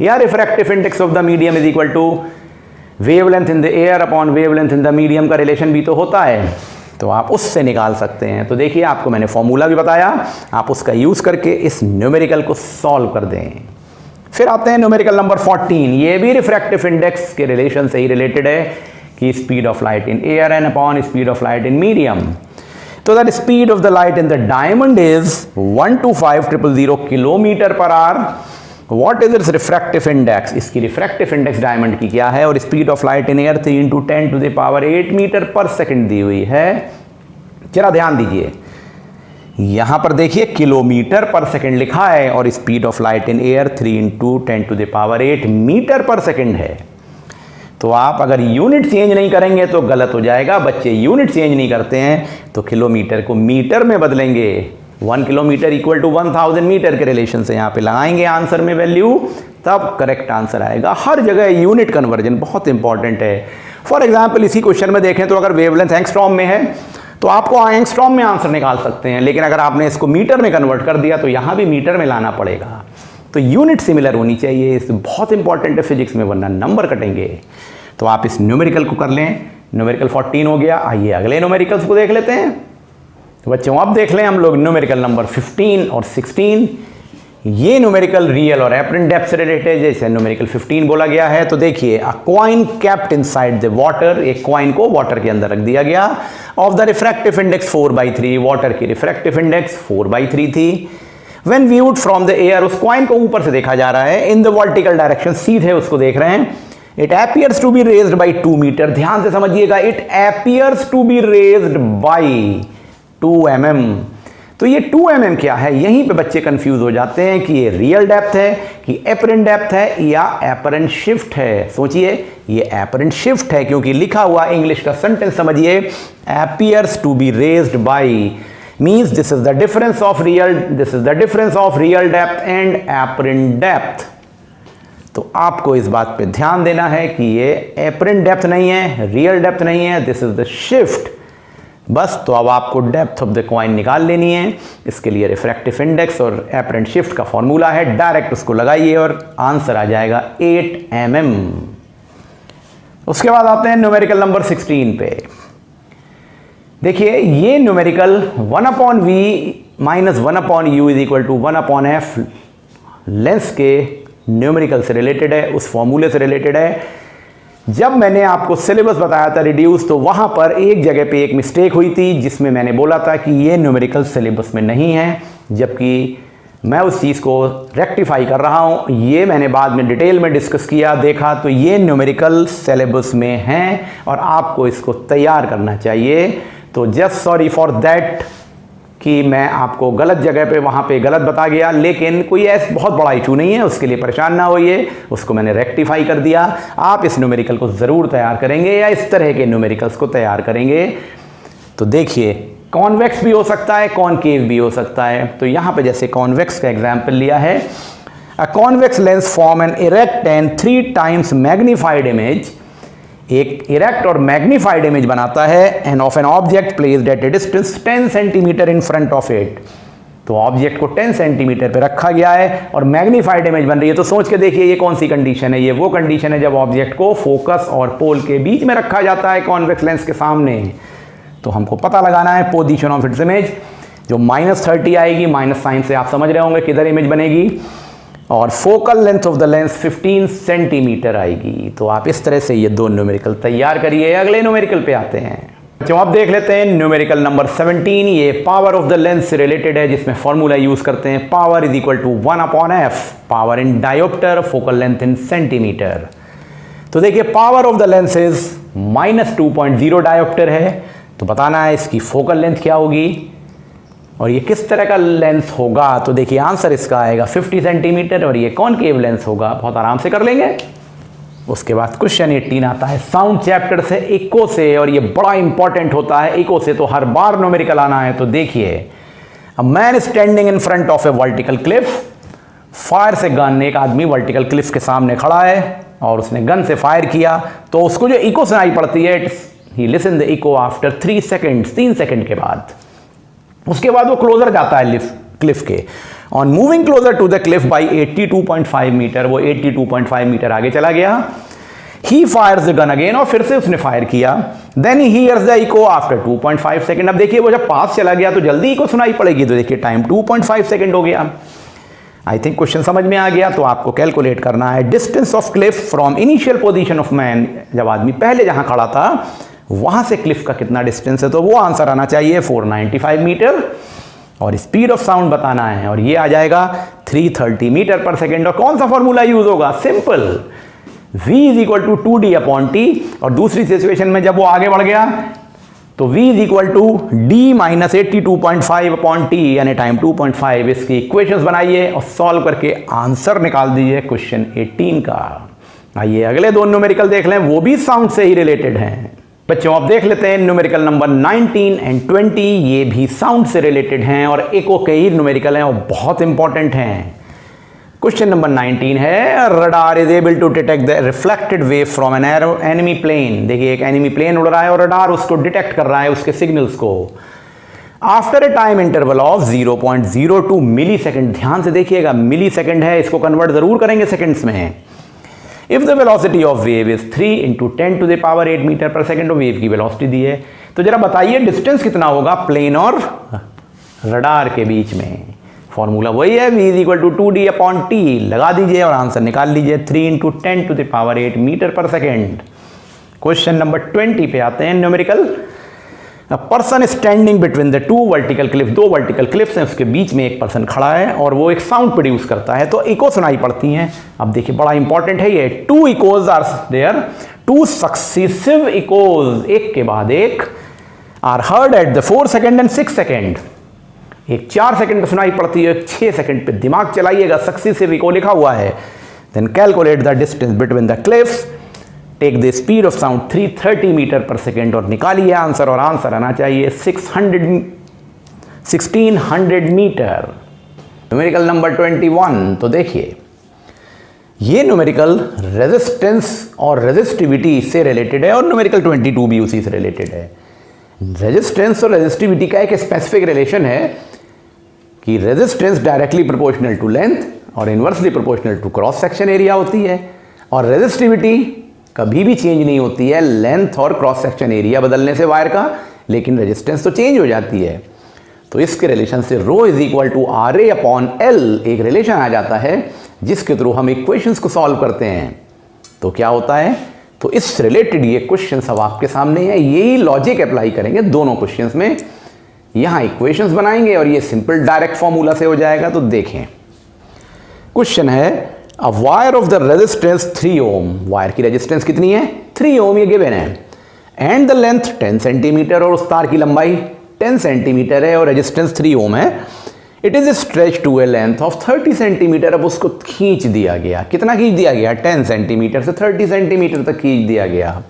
या refractive index of the medium = wavelength in the air upon wavelength in the medium का रिलेशन भी तो होता है, तो आप उससे निकाल सकते हैं। तो देखिए, आपको मैंने फॉर्मूला भी बताया, आप उसका यूज करके इस न्यूमेरिकल को सॉल्व कर दें। फिर आते हैं न्यूमेरिकल नंबर 14। ये भी रिफ्रैक्टिव इंडेक्स के रिलेशन से ही रिलेटेड है कि speed of light in air and upon speed of light in medium. तो that speed of the light in the diamond is 125,000 kilometre per hour. What is its refractive index? इसकी refractive index diamond की क्या है? और speed of light in air 3 × 10⁸ metre per second दी हुई है। जरा ध्यान दीजिए, यहां पर देखिए किलोमीटर पर सेकंड लिखा है और speed of light in air 3 × 10⁸ metre per second है। तो आप अगर यूनिट चेंज नहीं करेंगे तो गलत हो जाएगा। बच्चे यूनिट चेंज नहीं करते हैं तो किलोमीटर को मीटर में बदलेंगे। 1 किलोमीटर = 1000 मीटर के रिलेशन से यहाँ पे लगाएंगे आंसर में वैल्यू, तब करेक्ट आंसर आएगा। हर जगह यूनिट कन्वर्जन बहुत इंपॉर्टेंट है। फॉर एग्जाम्पल इसी क्वेश्चन में देखें तो अगर वेवलेंथ एंगस्ट्रॉम में है तो आपको एंगस्ट्रॉम में आंसर निकाल सकते हैं, लेकिन अगर आपने इसको मीटर में कन्वर्ट कर दिया तो यहाँ भी मीटर में लाना पड़ेगा। तो यूनिट सिमिलर होनी चाहिए, इस बहुत इंपॉर्टेंट है फिजिक्स में, वरना नंबर कटेंगे। तो आप इस न्यूमेरिकल को कर लें। न्यूमेरिकल 14 हो गया। आइए अगले न्यूमेरिकल्स को देख लेते हैं। तो बच्चों अब देख लें हम लोग न्यूमेरिकल नंबर 15 और 16। ये न्यूमेरिकल रियल और एपरेंट डेप्थ से रिलेटेड, जैसे न्यूमेरिकल 15 बोला गया है। तो देखिए, अ coin kept inside the water, एक कॉइन को वाटर के अंदर रख दिया गया, of the refractive index 4/3, water की रिफ्रैक्टिव इंडेक्स 4/3 थी। When viewed from the air, उस कॉइन को ऊपर से देखा जा रहा है, इन द वर्टिकल डायरेक्शन, सीधे उसको देख रहे हैं। It appears to be raised by 2 metre, ध्यान से समझिएगा, it appears to be raised by 2 mm। तो ये 2 mm क्या है? यहीं पे बच्चे कंफ्यूज हो जाते हैं कि ये रियल डेप्थ है कि एपरेंट डेप्थ है या एपरेंट शिफ्ट है। सोचिए, ये एपरेंट शिफ्ट है क्योंकि लिखा हुआ इंग्लिश का सेंटेंस समझिए, appears to be raised by means this is the difference of real depth and apparent depth. तो आपको इस बात पे ध्यान देना है कि ये एपरेंट डेप्थ नहीं है, रियल डेप्थ नहीं है, दिस इज द शिफ्ट। बस, तो अब आपको डेप्थ ऑफ द कॉइन निकाल लेनी है। इसके लिए रिफ्रैक्टिव इंडेक्स और एपरेंट शिफ्ट का फॉर्मूला है, डायरेक्ट उसको लगाइए और आंसर आ जाएगा 8 mm। उसके बाद आते हैं न्यूमेरिकल नंबर 16 पे। देखिए, ये numerical 1/v - 1/u = 1/f lens के न्यूमेरिकल से रिलेटेड है, उस फॉर्मूले से रिलेटेड है। जब मैंने आपको सिलेबस बताया था रिड्यूस, तो वहां पर एक जगह पे एक मिस्टेक हुई थी जिसमें मैंने बोला था कि ये न्यूमेरिकल सिलेबस में नहीं है, जबकि मैं उस चीज़ को रेक्टिफाई कर रहा हूं। ये मैंने बाद में डिटेल में डिस्कस किया, देखा तो ये न्यूमेरिकल सिलेबस में हैं और आपको इसको तैयार करना चाहिए। तो जस्ट सॉरी फॉर दैट कि मैं आपको गलत जगह पे वहाँ पे गलत बता गया, लेकिन कोई ऐसा बहुत बड़ा इशू नहीं है, उसके लिए परेशान ना होइए, उसको मैंने रेक्टिफाई कर दिया। आप इस न्यूमेरिकल को ज़रूर तैयार करेंगे या इस तरह के न्यूमेरिकल्स को तैयार करेंगे। तो देखिए, कॉन्वेक्स भी हो सकता है, कॉनकेव भी हो सकता है। तो यहाँ पे जैसे कॉन्वेक्स का एग्जाम्पल लिया है, a convex lens form an erect and 3 times magnified image, एक इरेक्ट और मैग्नीफाइड इमेज बनाता है, and of an object placed at a distance 10 cm in front of it. तो ऑब्जेक्ट को 10 सेंटीमीटर पे रखा गया है और मैग्नीफाइड इमेज बन रही है। तो सोच के देखिए ये कौन सी कंडीशन है। ये वो कंडीशन है जब ऑब्जेक्ट को फोकस और पोल के बीच में रखा जाता है कॉन्वेक्स लेंस के सामने। तो हमको पता लगाना है पोजीशन ऑफ इट्स इमेज, जो -30 आएगी, माइनस साइन से आप समझ रहे होंगे किधर इमेज बनेगी, और focal length of the lens 15 centimetre आएगी। तो आप इस तरह से ये दो न्यूमेरिकल तैयार करिए। अगले न्यूमेरिकल पे आते हैं। बच्चों आप देख लेते हैं न्यूमेरिकल नंबर 17। ये पावर ऑफ द लेंस से रिलेटेड है, जिसमें फॉर्मूला यूज करते हैं power is equal to 1/f, power in dioptre, focal length in centimetre. तो देखिए power of the lens is -2.0 dioptre है, तो बताना है इसकी फोकल लेंथ क्या होगी और ये किस तरह का लेंस होगा। तो देखिए आंसर इसका आएगा 50 सेंटीमीटर और ये कॉनकेव लेंस होगा। बहुत आराम से कर लेंगे। उसके बाद क्वेश्चन 18 आता है साउंड चैप्टर से, इको से, और ये बड़ा इंपॉर्टेंट होता है। इको से तो हर बार न्यूमेरिकल आना है। तो देखिए a man standing in front of A vertical Cliff, fire से गन, एक आदमी वर्टिकल क्लिफ के सामने खड़ा है और उसने गन से फायर किया, तो उसको जो इको सुनाई पड़ती है, he listen the echo after 3 seconds, 3 second के बाद। उसके बाद वो क्लोजर जाता है क्लिफ के। On moving closer to the cliff by 82.5 metre, वो 82.5 मीटर आगे चला गया। He fires the gun again, और फिर से उसने फायर किया। Then he hears the echo after 2.5 second. अब देखिए वो जब पास चला गया तो जल्दी इको सुनाई पड़ेगी। तो देखिए टाइम 2.5 सेकेंड हो गया। आई थिंक क्वेश्चन समझ में आ गया। तो आपको कैलकुलेट करना है distance of Cliff from initial position of man, जब आदमी पहले जहां खड़ा था वहां से क्लिफ का कितना डिस्टेंस है। तो वो आंसर आना चाहिए 495 मीटर, और स्पीड ऑफ साउंड बताना है, और ये आ जाएगा 330 मीटर पर सेकेंड। और कौन सा फॉर्मूला यूज होगा? Simple, v is equal to 2d/t। और दूसरी सिचुएशन में जब वो आगे बढ़ गया तो v is equal to d minus 82.5/t, यानी टाइम 2.5। इसकी इक्वेशंस बनाइए और सॉल्व करके आंसर निकाल दीजिए क्वेश्चन 18 का। आइए अगले दो न्यूमेरिकल देख लें, वो भी साउंड से ही रिलेटेड हैं। बच्चों आप देख लेते हैं न्यूमेरिकल नंबर 19 एंड 20। ये भी साउंड से रिलेटेड हैं और इको के ही न्यूमेरिकल हैं और बहुत इंपॉर्टेंट हैं। क्वेश्चन नंबर 19 है radar is able to detect the reflected wave from an enemy plane. देखिए एक एनिमी प्लेन उड़ रहा है और रडार उसको डिटेक्ट कर रहा है, उसके सिग्नल्स को, after a time interval of 0.02 millisecond. ध्यान से देखिएगा, मिली सेकेंड है, इसको कन्वर्ट जरूर करेंगे सेकेंड्स में। If the velocity of wave is 3 × 10⁸ metre per second, wave की वेलोसिटी दी है। तो जरा बताइए डिस्टेंस कितना होगा प्लेन और रडार के बीच में। फॉर्मूला वही है, v is equal to 2d/t। लगा दीजिए और आंसर निकाल लीजिए 3 × 10⁸ metre per second. Question number 20 पे आते हैं numerical. A person standing between the two vertical Cliff, दो वर्टिकल क्लिफ्स हैं, उसके बीच में एक पर्सन खड़ा है और वो एक साउंड प्रोड्यूस करता है, तो इको सुनाई पड़ती हैं। अब देखिए बड़ा इंपॉर्टेंट है ये, 2 echoes are there, 2 successive echoes, एक के बाद एक, are heard at the 4 second and 6 second. एक 4 सेकेंड पे सुनाई पड़ती है, 6 सेकेंड पे। दिमाग चलाइएगा, सक्सेसिव इको लिखा हुआ है। Then calculate the distance between the cliffs, take the speed of sound 330 metre per second और निकालिए आंसर। और आंसर आना चाहिए 1600 मीटर। Numerical number 21। तो देखिए ये न्यूमेरिकल रेजिस्टेंस और रेजिस्टिविटी से रिलेटेड है और न्यूमेरिकल 22 भी उसी से रिलेटेड है। रेजिस्टेंस और रेजिस्टिविटी का एक स्पेसिफिक रिलेशन है कि resistance directly proportional to length और inversely proportional to cross section area होती है, और रेजिस्टिविटी कभी भी चेंज नहीं होती है लेंथ और क्रॉस सेक्शन एरिया बदलने से वायर का, लेकिन रेजिस्टेंस तो चेंज हो जाती है। तो इसके रिलेशन से ρ इज इक्वल टू RA/L एक रिलेशन आ जाता है, जिसके थ्रू हम इक्वेशंस को सॉल्व करते हैं। तो क्या होता है, तो इस रिलेटेड ये क्वेश्चन सब आपके सामने है, यही लॉजिक अप्लाई करेंगे दोनों क्वेश्चंस में। यहां इक्वेशंस बनाएंगे और ये सिंपल डायरेक्ट फॉर्मूला से हो जाएगा। तो देखें क्वेश्चन है a wire of the resistance 3 ohm, wire की रेजिस्टेंस कितनी है 3 ओम, ये गिवन है, एंड द लेंथ 10 सेंटीमीटर, और उस तार की लंबाई 10 सेंटीमीटर है और रेजिस्टेंस 3 ओम है। It is stretch to a length of 30 centimetre. अब उसको खींच दिया गया, कितना खींच दिया गया, 10 सेंटीमीटर से 30 सेंटीमीटर तक खींच दिया गया।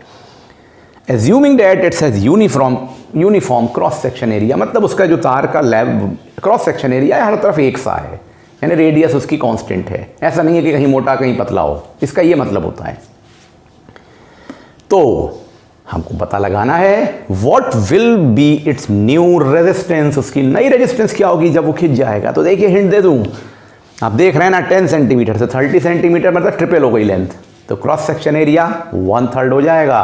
Assuming that it's has uniform cross section area, मतलब उसका जो तार का क्रॉस सेक्शन एरिया है हर तरफ एक सा है, यानी रेडियस उसकी कांस्टेंट है। ऐसा नहीं है कि कहीं मोटा कहीं पतला हो, इसका ये मतलब होता है। तो हमको पता लगाना है what will be it's new resistance, उसकी नई रेजिस्टेंस क्या होगी जब वो खिंच जाएगा। तो देखिए हिंट दे दूं, आप देख रहे हैं ना 10 सेंटीमीटर से 30 सेंटीमीटर मतलब ट्रिपल हो गई लेंथ, तो क्रॉस सेक्शन एरिया 1/3 हो जाएगा।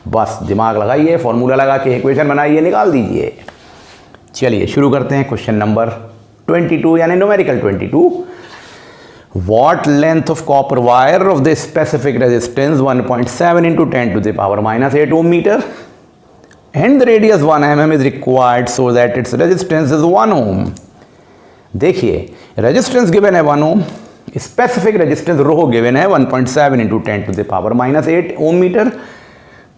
बस दिमाग लगाइए, फॉर्मूला लगा के इक्वेशन बनाइए, निकाल दीजिए। चलिए शुरू करते हैं क्वेश्चन नंबर 22 यानी numerical 22। What length of copper wire of the specific resistance 1.7 into 10 to the power minus 8 ohm meter and the radius 1 mm is required so that its resistance is 1 ohm। देखिए resistance given है 1 ohm, specific resistance rho given है 1.7 into 10 to the power minus 8 ohm metre.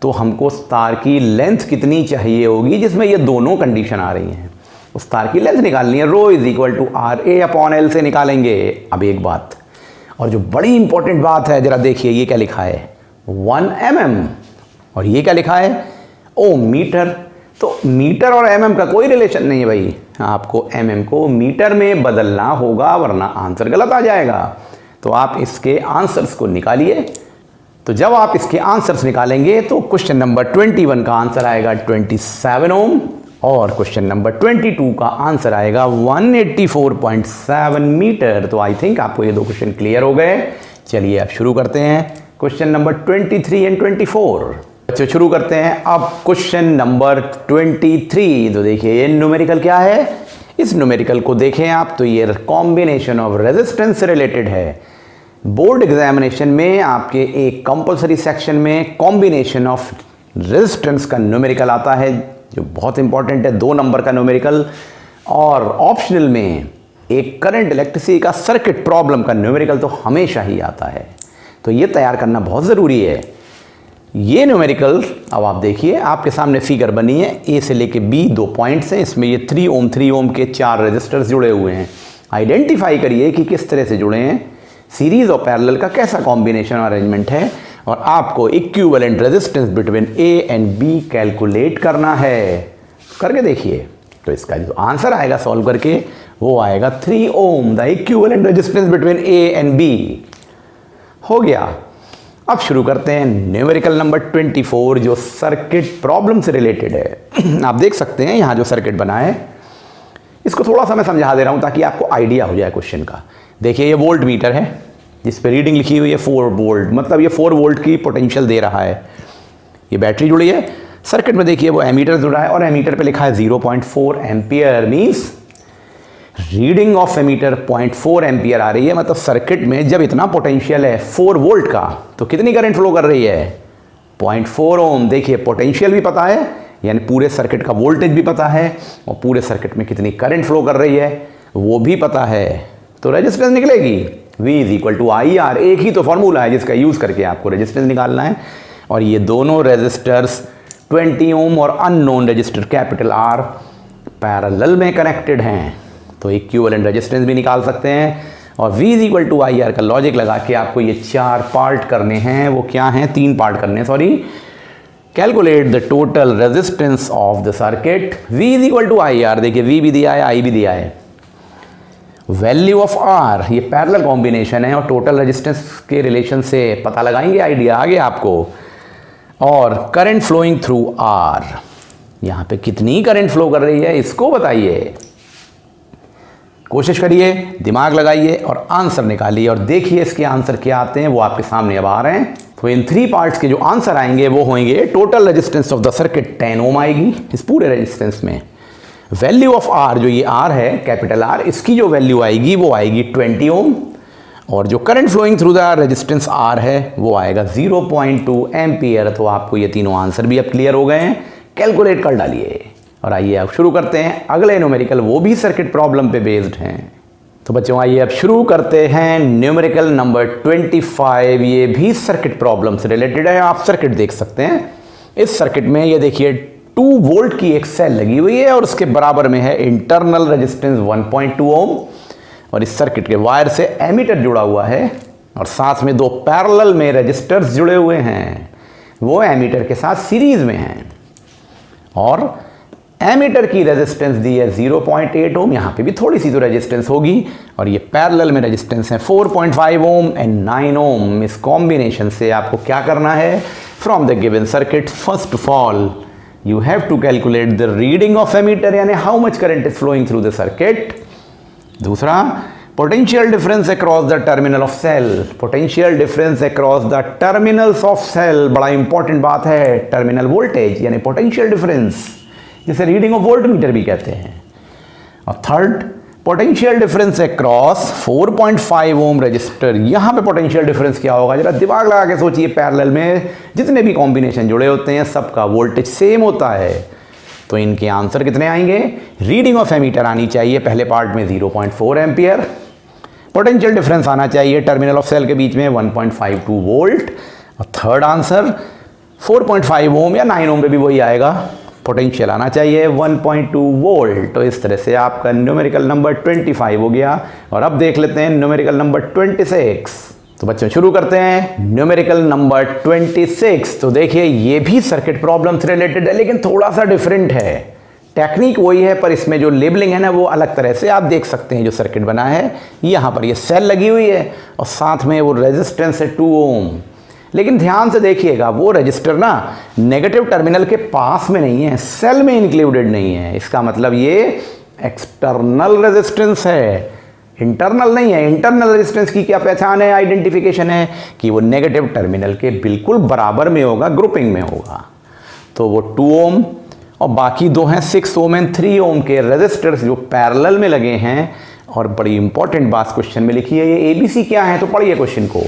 तो हमको तार की length कितनी चाहिए होगी जिसमें ये दोनों कंडीशन आ रही हैं, उस तार की लेंथ निकालनी है। Rho is equal to R A upon L से निकालेंगे। अब एक बात और जो बड़ी इंपॉर्टेंट बात है, जरा देखिए ये क्या लिखा है 1 mm और ये क्या लिखा है ओम मीटर। तो मीटर और एमएम का कोई रिलेशन नहीं है भाई, आपको एमएम को मीटर में बदलना होगा वरना आंसर गलत आ जाएगा। तो आप इसके आंसर्स को निकालिए। तो जब आप इसके आंसर्स निकालेंगे तो क्वेश्चन नंबर 21 का आंसर आएगा 27 ओम और क्वेश्चन नंबर 22 का आंसर आएगा 184.7 मीटर। तो आई थिंक आपको ये दो क्वेश्चन क्लियर हो गए। चलिए अब शुरू करते हैं क्वेश्चन नंबर 23 एंड 24। बच्चों शुरू करते हैं अब क्वेश्चन नंबर 23। तो देखिए ये न्यूमेरिकल क्या है, इस न्यूमेरिकल को देखें आप तो ये कॉम्बिनेशन ऑफ रेजिस्टेंस से रिलेटेड है। बोर्ड एग्जामिनेशन में आपके एक कंपलसरी सेक्शन में कॉम्बिनेशन ऑफ रेजिस्टेंस का न्यूमेरिकल आता है जो बहुत इंपॉर्टेंट है, 2 नंबर का न्यूमेरिकल, और ऑप्शनल में एक करंट इलेक्ट्रिसिटी का सर्किट प्रॉब्लम का न्यूमेरिकल तो हमेशा ही आता है। तो ये तैयार करना बहुत ज़रूरी है। ये न्यूमेरिकल अब आप देखिए आपके सामने फिगर बनी है, ए से लेके बी 2 पॉइंट्स हैं, इसमें ये 3 ओम के 4 रजिस्टर्स जुड़े हुए हैं। आइडेंटिफाई करिए कि किस तरह से जुड़े हैं, सीरीज और पैरेलल का कैसा कॉम्बिनेशन अरेंजमेंट है, और आपको equivalent resistance between A and B calculate करना है। करके देखिए तो इसका जो आंसर आएगा सॉल्व करके वो आएगा 3 ohm, the equivalent resistance between A and B. हो गया। अब शुरू करते हैं न्यूमेरिकल नंबर 24 जो सर्किट प्रॉब्लम से रिलेटेड है। आप देख सकते हैं यहाँ जो सर्किट बना है इसको थोड़ा सा मैं समझा दे रहा हूँ ताकि आपको आइडिया हो जाए क्वेश्चन का। देखिए ये वोल्ट मीटर है जिस पे रीडिंग लिखी हुई है 4 वोल्ट, मतलब ये 4 वोल्ट की पोटेंशियल दे रहा है। ये बैटरी जुड़ी है, सर्किट में देखिए वो एमीटर जुड़ा है और एमीटर पे लिखा है 0.4 ampere, means reading of ammeter 0.4 ampere आ रही है। मतलब सर्किट में जब इतना पोटेंशियल है 4 वोल्ट का तो कितनी करंट फ्लो कर रही है 0.4 ओम। देखिए पोटेंशियल भी पता है यानी पूरे सर्किट का वोल्टेज भी पता है और पूरे सर्किट में कितनी करंट फ्लो कर रही है वो भी पता है। तो रेजिस्टेंस निकलेगी V is equal to I R. एक ही तो फॉर्मूला है जिसका यूज़ करके आपको रेजिस्टेंस निकालना है, और ये दोनों रेजिस्टर्स 20 ओम और unknown resistor capital R parallel में कनेक्टेड हैं। तो इक्विवेलेंट रेजिस्टेंस भी निकाल सकते हैं, और V is equal to I R का लॉजिक लगा के आपको ये 4 पार्ट करने हैं। वो क्या हैं, 3 पार्ट करने हैं, sorry. Calculate the total resistance of the circuit. V is equal to I R, देखिए V भी दिया है I भी दिया है। वैल्यू ऑफ R, ये पैरेलल कॉम्बिनेशन है और टोटल रेजिस्टेंस के रिलेशन से पता लगाएंगे, आइडिया आ गया आपको। और करंट फ्लोइंग थ्रू R, यहाँ पे कितनी करंट फ्लो कर रही है इसको बताइए। कोशिश करिए, दिमाग लगाइए और आंसर निकालिए, और देखिए इसके आंसर क्या आते हैं वो आपके सामने अब आ रहे हैं। तो इन 3 पार्ट्स के जो आंसर आएंगे वो होंगे total resistance of the circuit 10 ओम आएगी इस पूरे रेजिस्टेंस में। वैल्यू ऑफ R, जो ये R है कैपिटल R, इसकी जो वैल्यू आएगी वो आएगी 20 ओम, और जो current flowing through the resistance R है वो आएगा 0.2 एम्पियर। तो आपको ये तीनों आंसर भी अब क्लियर हो गए हैं, कैलकुलेट कर डालिए। और आइए अब शुरू करते हैं अगले न्यूमेरिकल, वो भी सर्किट प्रॉब्लम पे बेस्ड हैं। तो बच्चों आइए अब शुरू करते हैं न्यूमेरिकल नंबर 25। ये भी सर्किट प्रॉब्लम से रिलेटेड है। आप सर्किट देख सकते हैं, इस सर्किट में ये देखिए 2 वोल्ट की एक सेल लगी हुई है और उसके बराबर में है इंटरनल रेजिस्टेंस 1.2 ओम, और इस सर्किट के वायर से एमीटर जुड़ा हुआ है और साथ में 2 पैरेलल में रेजिस्टर्स जुड़े हुए हैं, वो एमीटर के साथ सीरीज में हैं। और एमीटर की रेजिस्टेंस दी है 0.8 ओम, यहाँ पे भी थोड़ी सी तो रेजिस्टेंस होगी, और ये पैरेलल में रेजिस्टेंस है 4.5 ओम एंड 9 ओम। इस कॉम्बिनेशन से आपको क्या करना है, from the given circuit first of all you have to calculate the reading of ammeter, यानी how much current is flowing through the circuit। दूसरा, potential difference across the terminal of cell, potential difference across the terminals of cell, बड़ा important बात है, terminal voltage यानी potential difference, जिसे reading of voltmeter भी कहते हैं। और third, potential difference across 4.5 ohm resistor. यहाँ पे पोटेंशियल डिफरेंस क्या होगा, जरा दिमाग लगा के सोचिए। पैरेलल में जितने भी कॉम्बिनेशन जुड़े होते हैं सबका वोल्टेज सेम होता है, तो इनके आंसर कितने आएंगे। रीडिंग ऑफ एमीटर आनी चाहिए पहले पार्ट में 0.4 एम्पियर, पोटेंशियल डिफरेंस आना चाहिए टर्मिनल ऑफ सेल के बीच में 1.52 वोल्ट, और थर्ड आंसर 4.5 ओम या 9 ओम पे भी वही आएगा, पोटेंशियल आना चाहिए 1.2 वोल्ट। तो इस तरह से आपका न्यूमेरिकल नंबर 25 हो गया। और अब देख लेते हैं न्यूमेरिकल नंबर 26। तो बच्चों शुरू करते हैं न्यूमेरिकल नंबर 26। तो देखिए ये भी सर्किट प्रॉब्लम से रिलेटेड है, लेकिन थोड़ा सा डिफरेंट है। टेक्निक वही है, पर इसमें जो लेबलिंग है ना वो अलग तरह से। आप देख सकते हैं जो सर्किट बना है, यहाँ पर ये सेल लगी हुई है और साथ में वो रेजिस्टेंस है 2 ओम। लेकिन ध्यान से देखिएगा वो रजिस्टर ना नेगेटिव टर्मिनल के पास में नहीं है, सेल में इंक्लूडेड नहीं है। इसका मतलब ये एक्सटर्नल रेजिस्टेंस है, इंटरनल नहीं है। इंटरनल रेजिस्टेंस की क्या पहचान है, आइडेंटिफिकेशन है कि वो नेगेटिव टर्मिनल के बिल्कुल बराबर में होगा, ग्रुपिंग में होगा। तो वो 2 ओम और बाकी दो हैं 6 ओम एंड 3 ओम के रेजिस्टर्स जो पैरेलल में लगे हैं। और बड़ी इंपॉर्टेंट बात क्वेश्चन में लिखी है, ये एबीसी क्या है, तो पढ़िए क्वेश्चन को।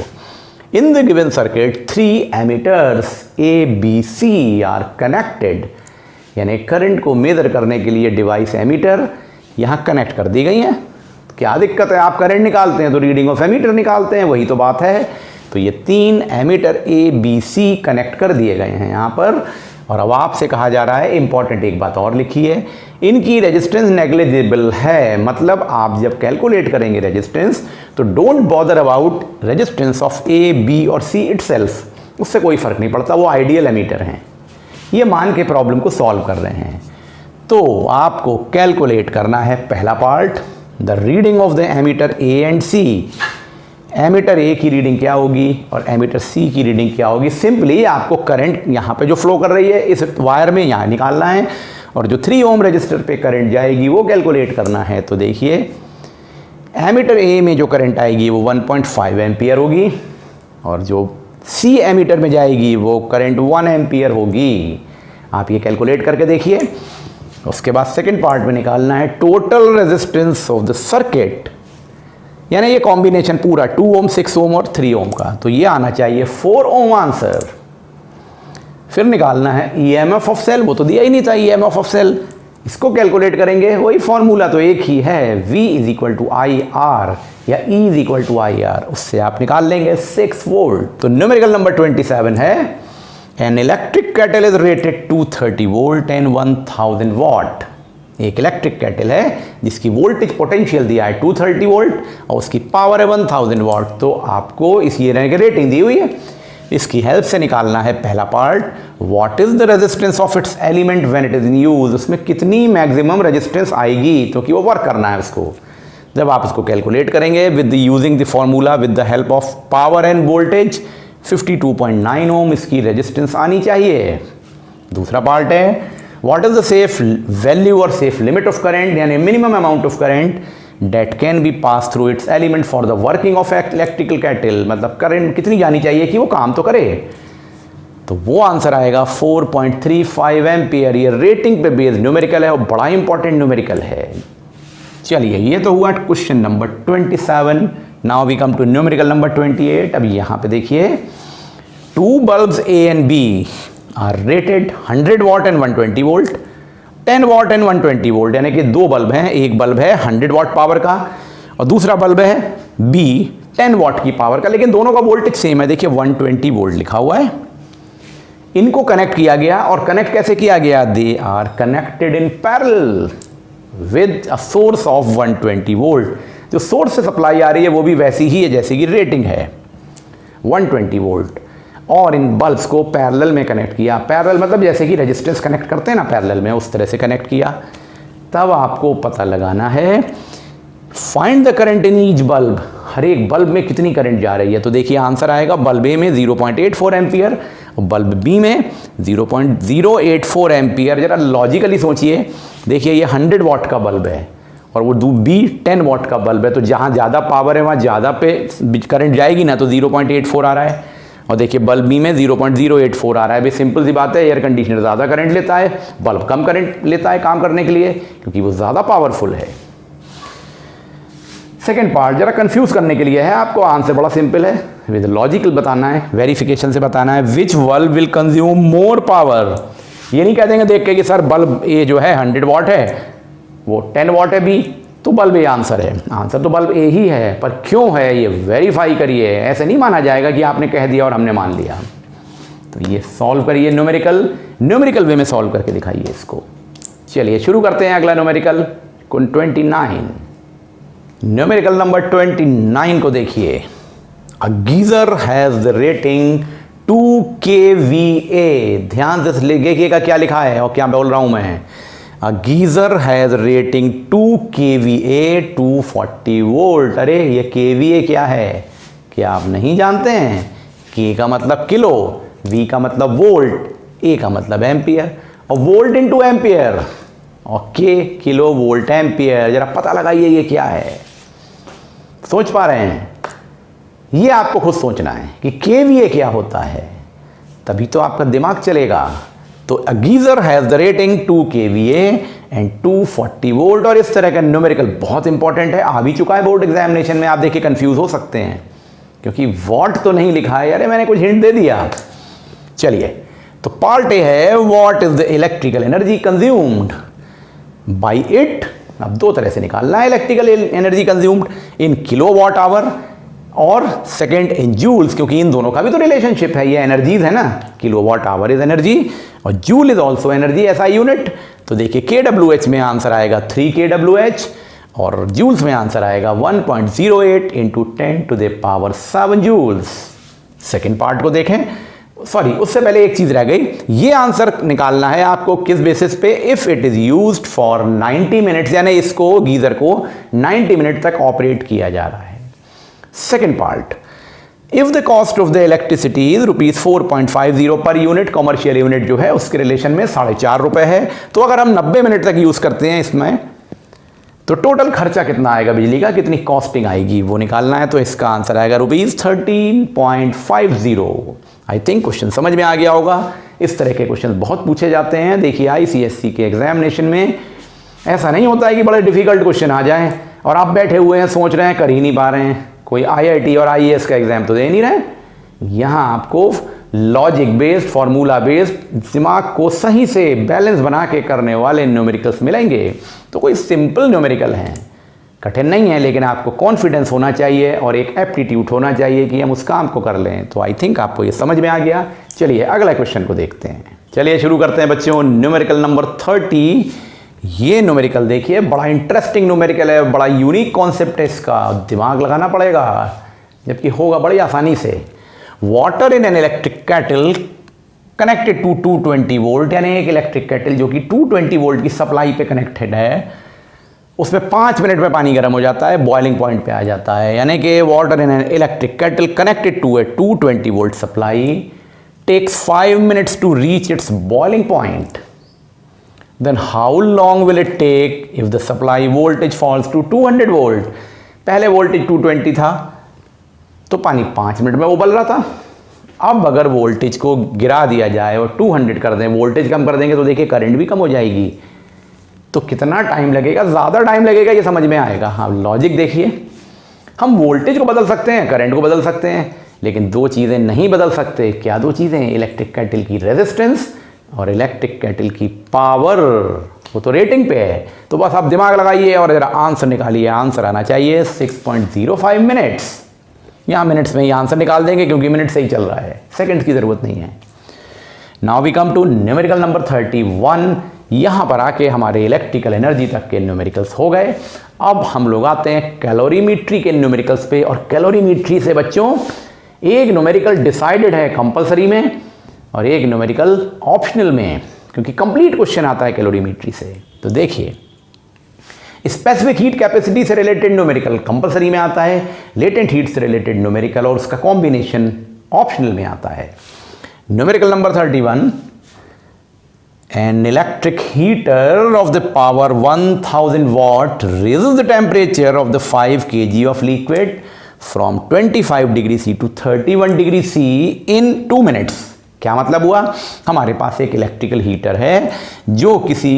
In the given circuit, 3 ammeters A, B, C are connected, यानी करंट को मेजर करने के लिए डिवाइस एमीटर यहाँ कनेक्ट कर दी गई है। क्या दिक्कत है, आप करंट निकालते हैं तो रीडिंग ऑफ एमीटर निकालते हैं, वही तो बात है। तो ये 3 ammeter A, B, C connect कर दिए गए हैं यहाँ पर। और अब आपसे कहा जा रहा है इंपॉर्टेंट एक बात और लिखी है, इनकी रेजिस्टेंस नेग्लिजिबल है। मतलब आप जब कैलकुलेट करेंगे रेजिस्टेंस तो don't bother about resistance of A, B और सी इटसेल्फ, उससे कोई फर्क नहीं पड़ता, वो आइडियल एमीटर हैं। ये मान के प्रॉब्लम को सॉल्व कर रहे हैं। तो आपको कैलकुलेट करना है पहला part, the reading of the ammeter A and C. Ammeter A की रीडिंग क्या होगी और एमीटर सी की रीडिंग क्या होगी। सिंपली आपको करंट यहाँ पे जो फ्लो कर रही है इस वायर में यहाँ निकालना है, और जो 3 ओम रजिस्टर पे करंट जाएगी वो कैलकुलेट करना है। तो देखिए एमीटर ए में जो करंट आएगी वो 1.5 एम्पियर होगी, और जो सी एमीटर में जाएगी वो करंट 1 एम्पियर होगी। आप ये कैलकुलेट करके देखिए। उसके बाद सेकेंड पार्ट में निकालना है total resistance of the circuit, यानी ये कॉम्बिनेशन पूरा 2 ओम, 6 ओम और 3 ओम का। तो ये आना चाहिए 4 ओम आंसर। फिर निकालना है ईएमएफ ऑफ सेल, वो तो दिया ही नहीं था ईएमएफ ऑफ सेल, इसको कैलकुलेट करेंगे। वही फॉर्मूला तो एक ही है, V = IR या E = IR, उससे आप निकाल लेंगे 6 वोल्ट। तो न्यूमेरिकल नंबर 27 है, N electric cattle is rated 230 volt and 1000 what. एक इलेक्ट्रिक कैटल है जिसकी वोल्टेज पोटेंशियल दिया है 230 वोल्ट और उसकी पावर है 1000 वॉट। तो आपको इस ये रेटिंग दी हुई है, इसकी हेल्प से निकालना है पहला part, what is the resistance of its element when it is in use. उसमें कितनी मैक्सिमम रेजिस्टेंस आएगी, क्योंकि वो वर्क करना है उसको। जब आप उसको कैलकुलेट करेंगे with using the formula with the help of power end voltage, 52.9 ओम इसकी रेजिस्टेंस आनी चाहिए। दूसरा पार्ट है what is the safe value और सेफ लिमिट ऑफ करंट, यानी minimum amount of current date can be pass through it's element for the working of electrical cattle. मतलब current कितनी जानी चाहिए कि वो काम तो करे। तो वो आंसर आएगा 4.35 एम्पियर। ये रेटिंग पे बेस्ड न्यूमेरिकल है और बड़ा इंपॉर्टेंट न्यूमेरिकल है। चलिए ये तो हुआ question number 27। Now we come to numerical number 28। अब यहाँ पे देखिए 2 bulbs A and B are rated 100 watt and 120 volt, 10 watt and 120 volt, यानी कि 2 बल्ब हैं। एक बल्ब है 100 वॉट पावर का और दूसरा बल्ब है B 10 वॉट की पावर का, लेकिन दोनों का वोल्टेज सेम है। देखिए 120 वोल्ट लिखा हुआ है। इनको कनेक्ट किया गया, और कनेक्ट कैसे किया गया, they are connected in parallel with a source of 120 volt. जो सोर्स से सप्लाई आ रही है वो भी वैसी ही है जैसे कि रेटिंग है 120 वोल्ट। और इन बल्ब्स को पैरेलल में कनेक्ट किया। पैरेलल मतलब जैसे कि रेजिस्टेंस कनेक्ट करते हैं ना पैरेलल में, उस तरह से कनेक्ट किया। तब आपको पता लगाना है find the current in each bulb, हर एक बल्ब में कितनी करंट जा रही है। तो देखिए आंसर आएगा बल्ब ए में 0.84 एम्पियर और बल्ब बी में 0.084 एम्पियर। जरा लॉजिकली सोचिए, देखिए ये 100 वाट का बल्ब है और वो बी 10 वाट का बल्ब है, तो जहाँ ज़्यादा पावर है वहाँ ज़्यादा पे करंट जाएगी ना, तो 0.84 आ रहा है। और देखिए बल्ब बी में 0.084 आ रहा है। भाई सिंपल सी बात है, एयर कंडीशनर ज़्यादा करंट लेता है, बल्ब कम करंट लेता है काम करने के लिए, क्योंकि वो ज़्यादा पावरफुल है। सेकेंड पार्ट जरा कंफ्यूज करने के लिए है आपको, आंसर बड़ा सिंपल है, विद लॉजिकल बताना है, वेरिफिकेशन से बताना है। Which bulb will consume more power, ये नहीं कह देंगे देख के कि सर बल्ब ए जो है 100 वाट है, वो 10 वाट है बी, तो बल्ब ए आंसर है। आंसर तो बल्ब ए ही है, पर क्यों है ये वेरीफाई करिए। ऐसे नहीं माना जाएगा कि आपने कह दिया और हमने मान लिया। तो ये सॉल्व करिए, न्यूमेरिकल वे में सॉल्व करके दिखाइए इसको। चलिए शुरू करते हैं अगला न्यूमेरिकल 29। न्यूमेरिकल नंबर 29 को देखिए। A geyser has the rating 2 kVA। ध्यान से देखिएगा क्या लिखा है और क्या बोल रहा हूं मैं। A geyser has rating 2 kVA 240 volt. अरे ये kVA क्या है, क्या आप नहीं जानते हैं? K का मतलब किलो, V का मतलब वोल्ट, A का मतलब एम्पियर, और वोल्ट इनटू एम्पियर, और K किलो वोल्ट एम्पियर। जरा पता लगाइए ये क्या है। सोच पा रहे हैं? ये आपको खुद सोचना है कि kVA क्या होता है, तभी तो आपका दिमाग चलेगा। तो a geyser has the rating 2 kVA and 240 volt. और इस तरह का न्यूमेरिकल बहुत इंपॉर्टेंट है, आ भी चुका है बोर्ड एग्जामिनेशन में। आप देखिए कंफ्यूज हो सकते हैं क्योंकि वॉट तो नहीं लिखा है। अरे मैंने कुछ हिंट दे दिया। चलिए तो पार्ट ए है, what is the electrical energy consumed by it. अब दो तरह से निकालना है electrical energy consumed, in kilowatt hour और सेकेंड इन जूल्स, क्योंकि इन दोनों का भी तो रिलेशनशिप है, ये एनर्जीज है ना। किलोवाट आवर इज एनर्जी और जूल इज ऑल्सो एनर्जी, ऐसा यूनिट। तो देखिए kWh में आंसर आएगा 3 kWh और जूल्स में आंसर आएगा 1.08 इंटू 10⁻7 जूल्स। सेकेंड पार्ट को देखें, सॉरी उससे पहले एक चीज रह गई, ये आंसर निकालना है आपको किस बेसिस पे, if it is used for 90 minutes, यानी इसको गीजर को 90 मिनट तक ऑपरेट किया जा रहा है। Second part, if the cost of the electricity is ₹4.50 per unit, commercial unit जो है उसके रिलेशन में 4.5 रुपए है, तो अगर हम 90 मिनट तक यूज करते हैं इसमें, तो टोटल खर्चा कितना आएगा बिजली का, कितनी कॉस्टिंग आएगी वो निकालना है। तो इसका आंसर आएगा ₹13.50। आई थिंक क्वेश्चन समझ में आ गया होगा। इस तरह के क्वेश्चन बहुत पूछे जाते हैं। देखिए ICSE के एग्जामिनेशन में ऐसा नहीं होता है कि बड़े डिफिकल्ट क्वेश्चन आ जाएं और आप बैठे हुए हैं सोच रहे हैं कर ही नहीं पा रहे हैं। कोई IIT और IAS का एग्जाम तो दे नहीं रहे। यहाँ आपको लॉजिक बेस्ड, फॉर्मूला बेस्ड, दिमाग को सही से बैलेंस बना के करने वाले न्यूमेरिकल्स मिलेंगे। तो कोई सिंपल न्यूमेरिकल हैं, कठिन नहीं है, लेकिन आपको कॉन्फिडेंस होना चाहिए और एक एप्टीट्यूड होना चाहिए कि हम उस काम को कर लें। तो आई थिंक आपको ये समझ में आ गया। चलिए अगला क्वेश्चन को देखते हैं। चलिए शुरू करते हैं बच्चों, न्यूमेरिकल नंबर 30। ये न्यूमेरिकल देखिए बड़ा इंटरेस्टिंग न्यूमेरिकल है, बड़ा यूनिक कॉन्सेप्ट है, इसका दिमाग लगाना पड़ेगा, जबकि होगा बड़ी आसानी से। Water in an electric kettle connected to 220 volt, यानी एक इलेक्ट्रिक कैटल जो कि 220 वोल्ट की सप्लाई पे कनेक्टेड है, उसमें 5 मिनट में पानी गर्म हो जाता है, बॉइलिंग पॉइंट पे आ जाता है। यानी कि water in an electric kettle connected to a 220 volt supply takes 5 minutes to reach its boiling point. Then how long will it take if the supply voltage falls to 200 volt? पहले voltage 220 था तो पानी 5 minute में उबल रहा था। अब अगर वोल्टेज को गिरा दिया जाए और 200 कर दें, वोल्टेज कम कर देंगे, तो देखिए करंट भी कम हो जाएगी। तो कितना टाइम लगेगा? ज़्यादा टाइम लगेगा, ये समझ में आएगा। हाँ लॉजिक देखिए, हम वोल्टेज को बदल सकते हैं, करंट को बदल सकते हैं, लेकिन दो चीज़ें नहीं बदल सकते। क्या दो चीज़ें? इलेक्ट्रिक कैटल की रेजिस्टेंस और इलेक्ट्रिक कैटल की पावर, वो तो रेटिंग पे है। तो बस आप दिमाग लगाइए और जरा आंसर निकालिए। आंसर आना चाहिए 6.05 मिनट्स। यहाँ मिनट्स में ही आंसर निकाल देंगे क्योंकि मिनट से ही चल रहा है, सेकंड्स की ज़रूरत नहीं है। Now we come to numerical number 31। यहाँ पर आके हमारे इलेक्ट्रिकल एनर्जी तक के न्यूमेरिकल्स हो गए। अब हम लोग आते हैं कैलोरीमीट्री के न्यूमेरिकल्स पे। और कैलोरीमीट्री से बच्चों एक न्यूमेरिकल डिसाइडेड है कंपलसरी में और एक न्यूमेरिकल ऑप्शनल में, क्योंकि कंप्लीट क्वेश्चन आता है कैलोरीमेट्री से। तो देखिए, स्पेसिफिक हीट कैपेसिटी से रिलेटेड न्यूमेरिकल कंपलसरी में आता है, लेटेंट हीट से रिलेटेड न्यूमेरिकल और उसका कॉम्बिनेशन ऑप्शनल में आता है। Numerical number 31, an electric heater of the power 1000 watt raises the temperature of the 5 kg of liquid from 25 degree C to 31 degree C in 2 minutes। क्या मतलब हुआ? हमारे पास एक इलेक्ट्रिकल हीटर है जो किसी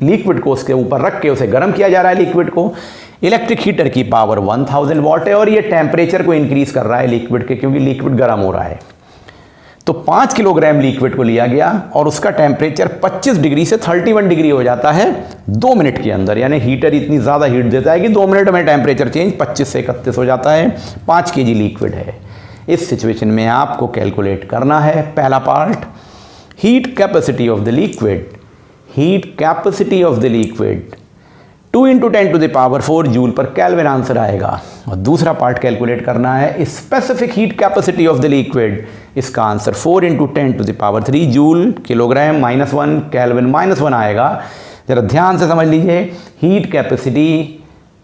लिक्विड को उसके ऊपर रख के उसे गर्म किया जा रहा है। लिक्विड को, इलेक्ट्रिक हीटर की पावर 1000 वाट है और ये टेम्परेचर को इंक्रीज कर रहा है लिक्विड के, क्योंकि लिक्विड गर्म हो रहा है। तो 5 किलोग्राम लिक्विड को लिया गया और उसका टेम्परेचर 25 डिग्री से 31 डिग्री हो जाता है 2 मिनट के अंदर। यानी हीटर इतनी ज़्यादा हीट देता है कि 2 मिनट में टेम्परेचर चेंज 25 से 31 हो जाता है। 5 केजी लिक्विड है। इस सिचुएशन में आपको कैलकुलेट करना है पहला part, heat capacity of the liquid. Heat capacity of the liquid 2 × 10⁴ joule पर केल्विन आंसर आएगा। और दूसरा पार्ट कैलकुलेट करना है specific heat capacity of the liquid. इसका आंसर 4 × 10⁻³ जूल किलोग्राम -1 केल्विन -1 आएगा। जरा ध्यान से समझ लीजिए, हीट कैपेसिटी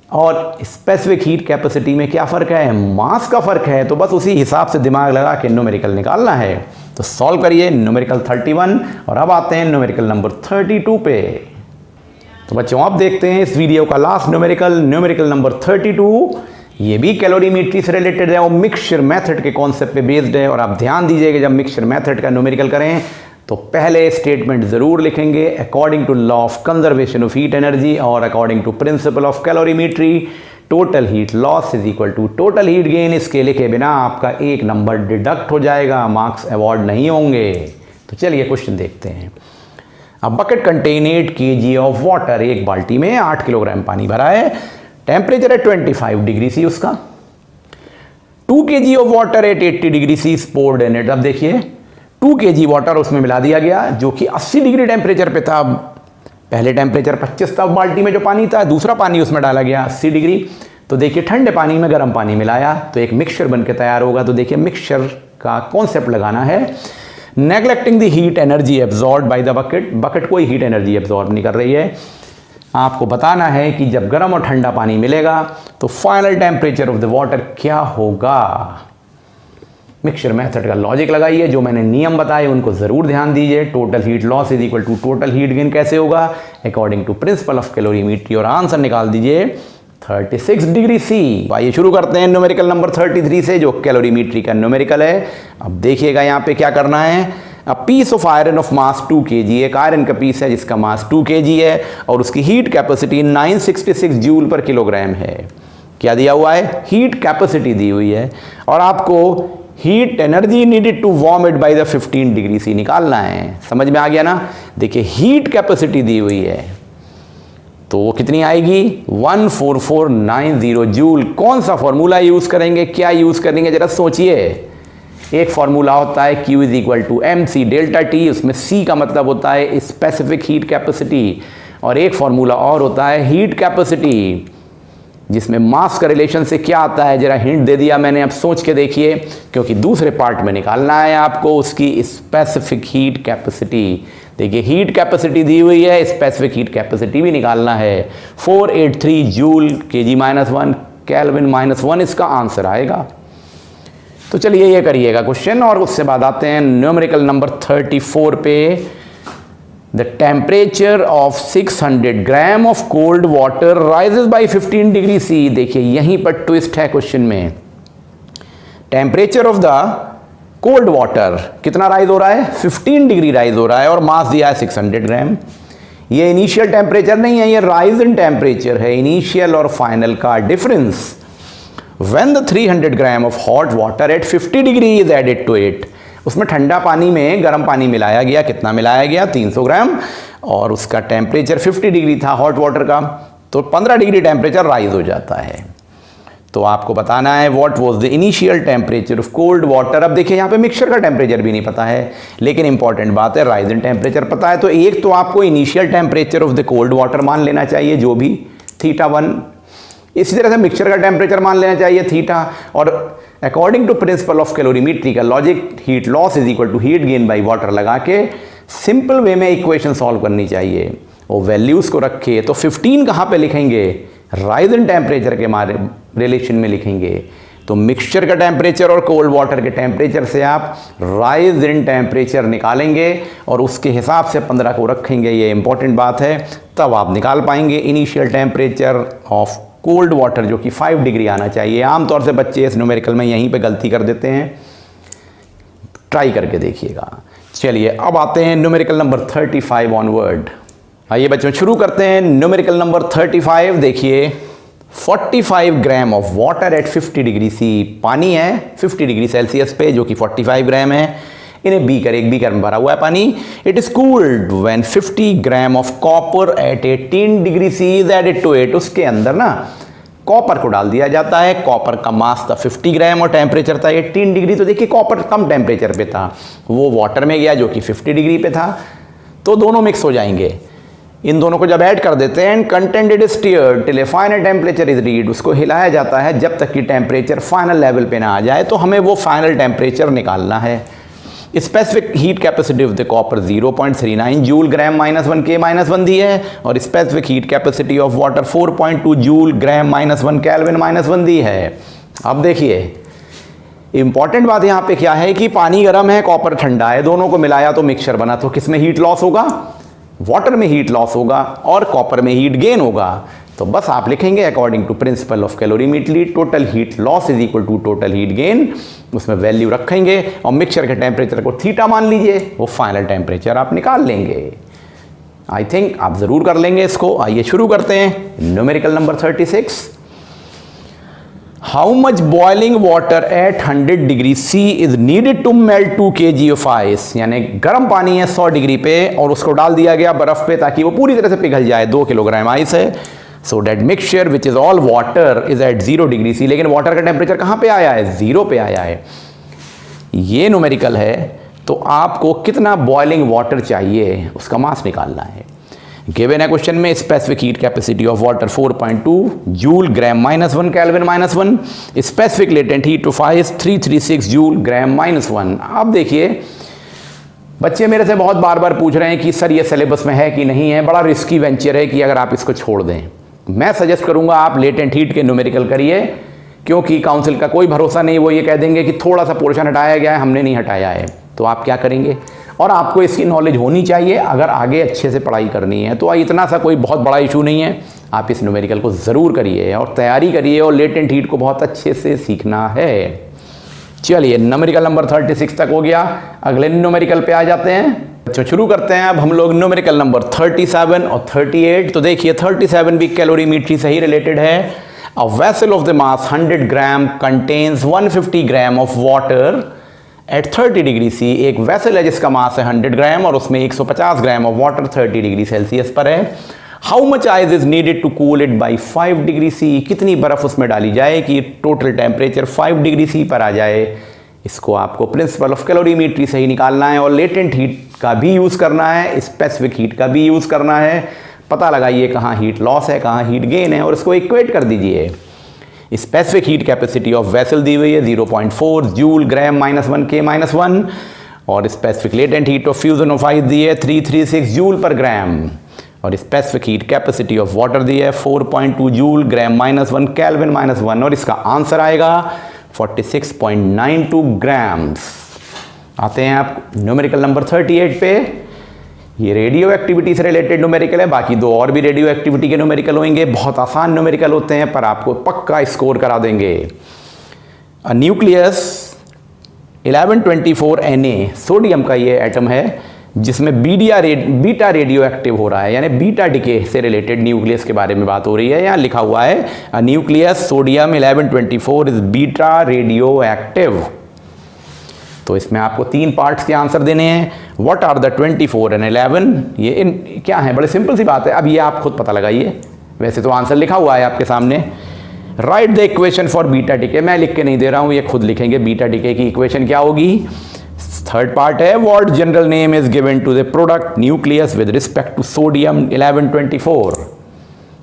और स्पेसिफिक हीट कैपेसिटी में क्या फ़र्क है? मास का फ़र्क है। तो बस उसी हिसाब से दिमाग लगा के न्यूमेरिकल निकालना है। तो सॉल्व करिए न्यूमेरिकल 31 और अब आते हैं न्यूमेरिकल नंबर 32 पे। तो बच्चों, आप देखते हैं इस वीडियो का लास्ट न्यूमेरिकल नंबर 32। ये भी कैलोरीमेट्री से रिलेटेड है और मिक्सचर मेथड के कॉन्सेप्ट पे बेस्ड है। और आप ध्यान दीजिए कि जब मिक्सचर मेथड का न्यूमेरिकल करें तो पहले स्टेटमेंट ज़रूर लिखेंगे, according to law of conservation of heat energy और according to principle of calorimetry total heat loss is equal to total heat gain. इसके लिखे बिना आपका 1 नंबर डिडक्ट हो जाएगा, मार्क्स अवॉर्ड नहीं होंगे। तो चलिए क्वेश्चन देखते हैं। अब bucket contain 8 kg of water. एक बाल्टी में 8 किलोग्राम पानी भरा है, टेम्परेचर है 25 डिग्री सी उसका। 2 kg of water at 80 degree C poured in it. अब देखिए 2 kg वाटर उसमें मिला दिया गया जो कि 80 डिग्री टेम्परेचर पे था। पहले टेम्परेचर 25 था बाल्टी में जो पानी था, दूसरा पानी उसमें डाला गया 80 डिग्री। तो देखिए ठंडे पानी में गर्म पानी मिलाया तो एक मिक्सचर बन के तैयार होगा। तो देखिए मिक्सचर का कॉन्सेप्ट लगाना है, neglecting the heat energy absorb by the bucket. Bucket कोई हीट एनर्जी एब्जॉर्ब नहीं कर रही है। आपको बताना है कि जब गर्म और ठंडा पानी मिलेगा तो final temperature of the water क्या होगा। मिक्सचर मेथड का लॉजिक लगाइए, जो मैंने नियम बताए उनको जरूर ध्यान दीजिए। Total heat loss is equal to total heat gain कैसे होगा? According to principle of calorimetry. और आंसर निकाल दीजिए 36 डिग्री सी। आइए शुरू करते हैं न्यूमेरिकल नंबर 33 से, जो कैलोरीमेट्री का न्यूमेरिकल है। अब देखिएगा यहाँ पे क्या करना है। A piece of iron of mass 2 kg। एक आयरन का पीस है जिसका मास 2 kg है और उसकी heat capacity 966 joule per kilogram है। क्या दिया हुआ है? हीट कैपेसिटी दी हुई है और आपको heat energy needed to warm it by the 15 degree C निकालना है। समझ में आ गया ना? देखिए हीट कैपेसिटी दी हुई है तो वो कितनी आएगी? 14490 जूल। कौन सा फॉर्मूला यूज करेंगे, क्या यूज करेंगे, जरा सोचिए। एक फॉर्मूला होता है Q is equal to MC delta T, उसमें C का मतलब होता है स्पेसिफिक हीट कैपेसिटी, और एक फॉर्मूला और होता है हीट कैपेसिटी जिसमें मास का रिलेशन से क्या आता है। जरा हिंट दे दिया मैंने, अब सोच के देखिए, क्योंकि दूसरे पार्ट में निकालना है आपको उसकी स्पेसिफिक हीट कैपेसिटी। देखिए हीट कैपेसिटी दी हुई है, स्पेसिफिक हीट कैपेसिटी भी निकालना है। 483 जूल kg -1 केल्विन -1 इसका आंसर आएगा। तो चलिए ये करिएगा क्वेश्चन और उससे बाद आते हैं न्यूमेरिकल नंबर 34 पे। The temperature of 600 gram of cold water rises by 15 degree C. देखिए यहीं पर ट्विस्ट है क्वेश्चन में। Temperature of the cold water कितना राइज हो रहा है? 15 डिग्री राइज हो रहा है और मास दिया है 600 ग्राम। ये इनिशियल टेम्परेचर नहीं है, ये राइज इन टेम्परेचर है, इनिशियल और फाइनल का difference. When the 300 gram of hot water at 50 degree is added to it. उसमें ठंडा पानी में गर्म पानी मिलाया गया। कितना मिलाया गया? 300 ग्राम, और उसका टेम्परेचर 50 डिग्री था हॉट वाटर का, तो 15 डिग्री टेम्परेचर राइज हो जाता है। तो आपको बताना है what was the initial temperature of cold water. अब देखिए यहाँ पे मिक्सचर का टेम्परेचर भी नहीं पता है, लेकिन इंपॉर्टेंट बात है राइज इन टेम्परेचर पता है। तो एक तो आपको initial temperature of the cold water मान लेना चाहिए, जो भी θ1 इसी तरह से मिक्सचर का टेम्परेचर मान लेना चाहिए थीटा, और according to principle of calorimetry का logic heat loss is equal to heat gain by water लगा के सिंपल वे में इक्वेशन सॉल्व करनी चाहिए। वो वैल्यूज को रखे तो 15 कहाँ पे लिखेंगे, राइज इन टेम्परेचर के हमारे रिलेशन में लिखेंगे। तो मिक्सचर का टेम्परेचर और कोल्ड वाटर के टेम्परेचर से आप राइज इन टेम्परेचर निकालेंगे और उसके हिसाब से 15 को रखेंगे, ये इंपॉर्टेंट बात है, तब आप निकाल पाएंगे initial temperature of cold water जो कि 5 डिग्री आना चाहिए। आमतौर से बच्चे इस न्यूमेरिकल में यहीं पे गलती कर देते हैं, ट्राई करके देखिएगा। चलिए अब आते हैं न्यूमेरिकल नंबर 35 ऑनवर्ड। आइए बच्चों शुरू करते हैं न्यूमेरिकल नंबर 35। देखिए 45 gram of water at 50 degree C, पानी है 50 डिग्री सेल्सियस पे जो कि 45 ग्राम है, इन्हें बीकर, एक बीकर में भरा हुआ है पानी। It is cooled when 50 gram of copper at 18 degree C is added to it. उसके अंदर ना कॉपर को डाल दिया जाता है। कॉपर का मास था 50 ग्राम और टेम्परेचर था 18 डिग्री। तो देखिए कॉपर कम टेम्परेचर पे था, वो वाटर में गया जो कि 50 डिग्री पे था, तो दोनों मिक्स हो जाएंगे। इन दोनों को जब ऐड कर देते हैं, content it is steered till A final temperature is read, उसको हिलाया जाता है जब तक कि टेम्परेचर फाइनल लेवल पे ना आ जाए। तो हमें वो फाइनल टेम्परेचर निकालना है। Specific heat capacity of the copper 0.39 joule gram -1 K -1 दी है, और specific heat capacity of water 4.2 joule gram -1 kelvin -1 दी है। अब देखिए इंपॉर्टेंट बात यहाँ पे क्या है कि पानी गर्म है, कॉपर ठंडा है, दोनों को मिलाया तो मिक्सचर बना। तो किसमें हीट लॉस होगा, वाटर में हीट लॉस होगा और कॉपर में हीट गेन होगा। तो बस आप लिखेंगे according to principle of calorimetry total heat loss is equal to total heat gain, उसमें वैल्यू रखेंगे और मिक्सचर के टेम्परेचर को थीटा मान लीजिए, वो फाइनल टेम्परेचर आप निकाल लेंगे। आई थिंक आप जरूर कर लेंगे इसको। आइए शुरू करते हैं numerical number 36। How much boiling water at 100 degree C is needed to melt 2 kg of ice, यानी गर्म पानी है 100 डिग्री पे और उसको डाल दिया गया बर्फ पे ताकि वो पूरी तरह से पिघल जाए। 2 किलोग्राम आइस है। So that mixture which is all water is at 0 degree C, लेकिन वाटर का टेम्परेचर कहाँ पे आया है, 0 पे आया है। ये न्यूमेरिकल है, तो आपको कितना बॉइलिंग वाटर चाहिए उसका मास निकालना है। गिवन है क्वेश्चन में specific heat capacity of water 4.2 joule gram -1 kelvin -1, specific latent heat of ice 336 joule gram -1। अब देखिए बच्चे मेरे से बहुत बार बार पूछ रहे हैं कि सर ये सिलेबस में है कि नहीं है, बड़ा रिस्की वेंचर है कि अगर आप इसको छोड़ दें। मैं सजेस्ट करूंगा आप लेटेंट हीट के न्यूमेरिकल करिए, क्योंकि काउंसिल का कोई भरोसा नहीं, वो ये कह देंगे कि थोड़ा सा पोर्शन हटाया गया है, हमने नहीं हटाया है। तो आप क्या करेंगे, और आपको इसकी नॉलेज होनी चाहिए अगर आगे अच्छे से पढ़ाई करनी है। तो इतना सा कोई बहुत बड़ा इशू नहीं है, आप इस न्यूमेरिकल को ज़रूर करिए और तैयारी करिए और लेटेंट हीट को बहुत अच्छे से सीखना है। चलिए न्यूमेरिकल नंबर 36 तक हो गया, अगले न्यूमेरिकल पे आ जाते हैं। तो शुरू करते हैं अब हम लोग न्यूमेरिकल नंबर 37 और 38। तो देखिए 37 भी कैलोरीमेट्री से ही रिलेटेड है। A vessel of the mass 100 gram contains 150 gram of water at 30 degree C. एक वेसल है जिसका मास है 100 ग्राम और उसमें 150 gram of water 30 degree Celsius पर है। How much ice is needed to cool it by 5 degree C, कितनी बर्फ उसमें डाली जाए कि टोटल टेम्परेचर 5 डिग्री सी पर आ जाए। इसको आपको प्रिंसिपल ऑफ कैलोरीमेट्री से ही निकालना है और लेटेंट हीट का भी यूज़ करना है, स्पेसिफिक हीट का भी यूज़ करना है। पता लगाइए कहाँ हीट लॉस है, कहाँ हीट गेन है और इसको इक्वेट कर दीजिए। Specific heat capacity of vessel दी हुई है 0.4 जूल ग्राम -1 K -1, और specific latent heat of fusion of ice दी है 336 जूल पर ग्राम, और specific heat capacity of water दी है 4.2 जूल ग्राम -1 केल्विन -1, और इसका आंसर आएगा 46.92 ग्राम्स। आते हैं आप न्यूमेरिकल नंबर 38 पे। ये रेडियो एक्टिविटी से रिलेटेड न्यूमेरिकल है, बाकी दो और भी रेडियो एक्टिविटी के न्यूमेरिकल होंगे। बहुत आसान न्यूमेरिकल होते हैं पर आपको पक्का स्कोर करा देंगे। न्यूक्लियस 1124 Na सोडियम का ये एटम है जिसमें बीटा रेडियो एक्टिव हो रहा है, यानी बीटा डिके से रिलेटेड न्यूक्लियस के बारे में बात हो रही है। यहाँ लिखा हुआ है nucleus sodium 1124 is beta radio active. तो इसमें आपको 3 पार्ट्स के आंसर देने हैं। व्हाट आर द 24 एंड 11, ये क्या है, बड़े सिंपल सी बात है। अब ये आप खुद पता लगाइए, वैसे तो आंसर लिखा हुआ है आपके सामने। Right the equation for beta decay, मैं लिख के नहीं दे रहा हूँ, ये खुद लिखेंगे। बीटा डिके की इक्वेशन क्या होगी। थर्ड पार्ट है what general name is given to the product nucleus with respect to sodium 1124।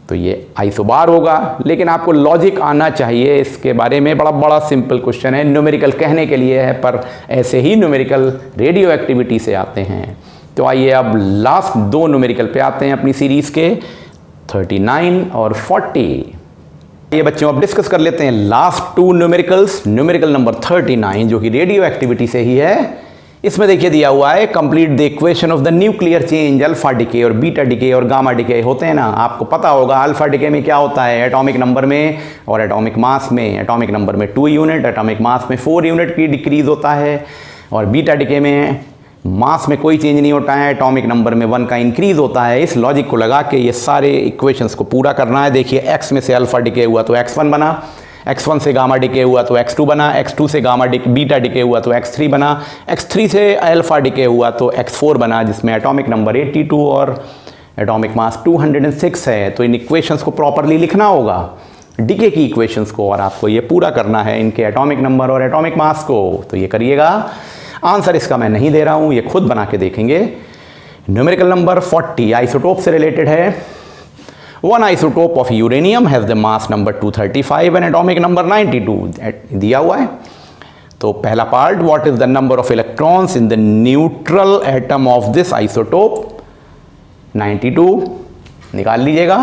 तो ये आइसोबार होगा। लेकिन आपको लॉजिक आना चाहिए इसके बारे में, बड़ा सिंपल क्वेश्चन है, न्यूमेरिकल कहने के लिए है पर ऐसे ही न्यूमेरिकल रेडियो एक्टिविटी से आते हैं। तो आइए अब लास्ट दो न्यूमेरिकल पे आते हैं अपनी सीरीज़ के, 39 और 40। ये बच्चों अब डिस्कस कर लेते हैं last two numericals. Numerical number 39 जो कि रेडियो एक्टिविटी से ही है। इसमें देखिए दिया हुआ है complete the equation of the nuclear change. Alpha decay और बीटा डिके और गामा डिके होते हैं ना, आपको पता होगा अल्फा डिके में क्या होता है, एटॉमिक नंबर में और एटॉमिक मास में। एटॉमिक नंबर में 2 यूनिट, एटॉमिक मास में 4 यूनिट की डिक्रीज होता है। और बीटा डिके में मास में कोई चेंज नहीं होता है, एटॉमिक नंबर में 1 का इंक्रीज होता है। इस लॉजिक को लगा के ये सारे इक्वेशंस को पूरा करना है। देखिए x में से अल्फा डिके हुआ तो x1 बना, x1 से गामा डिके हुआ तो x2 बना, x2 से बीटा डिके हुआ तो x3 बना, x3 से अल्फा डिके हुआ तो x4 बना, जिसमें एटॉमिक नंबर 82 और एटॉमिक मास 206 है। तो इन इक्वेशंस को प्रॉपरली लिखना होगा, डिके की इक्वेशंस को, और आपको ये पूरा करना है इनके एटॉमिक नंबर और एटॉमिक मास को। तो ये करिएगा। आंसर इसका मैं नहीं दे रहा हूँ, ये खुद बना के देखेंगे। न्यूमेरिकल नंबर 40 आइसोटोप से रिलेटेड है। One isotope of uranium has the mass number 235 and atomic number 92 दिया हुआ है। तो पहला part, what is the number of electrons in the neutral atom of this isotope, 92 निकाल लीजिएगा।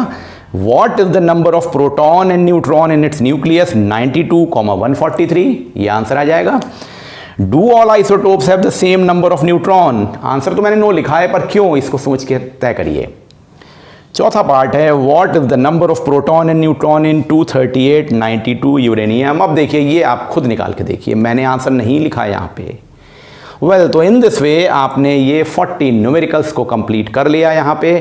What is the number of proton and neutron in its nucleus, 92, 143, ये answer आ जाएगा। Do all isotopes have the same number of neutron, answer तो मैंने no लिखा है पर क्यों, इसको सोच के तय करिए। चौथा पार्ट है, what is the number of proton and neutron in 238, 92 uranium. अब देखिए ये आप खुद निकाल के देखिए, मैंने आंसर नहीं लिखा है यहाँ पे। वेल तो इन दिस वे आपने ये 40 न्यूमेरिकल्स को कंप्लीट कर लिया यहाँ पे।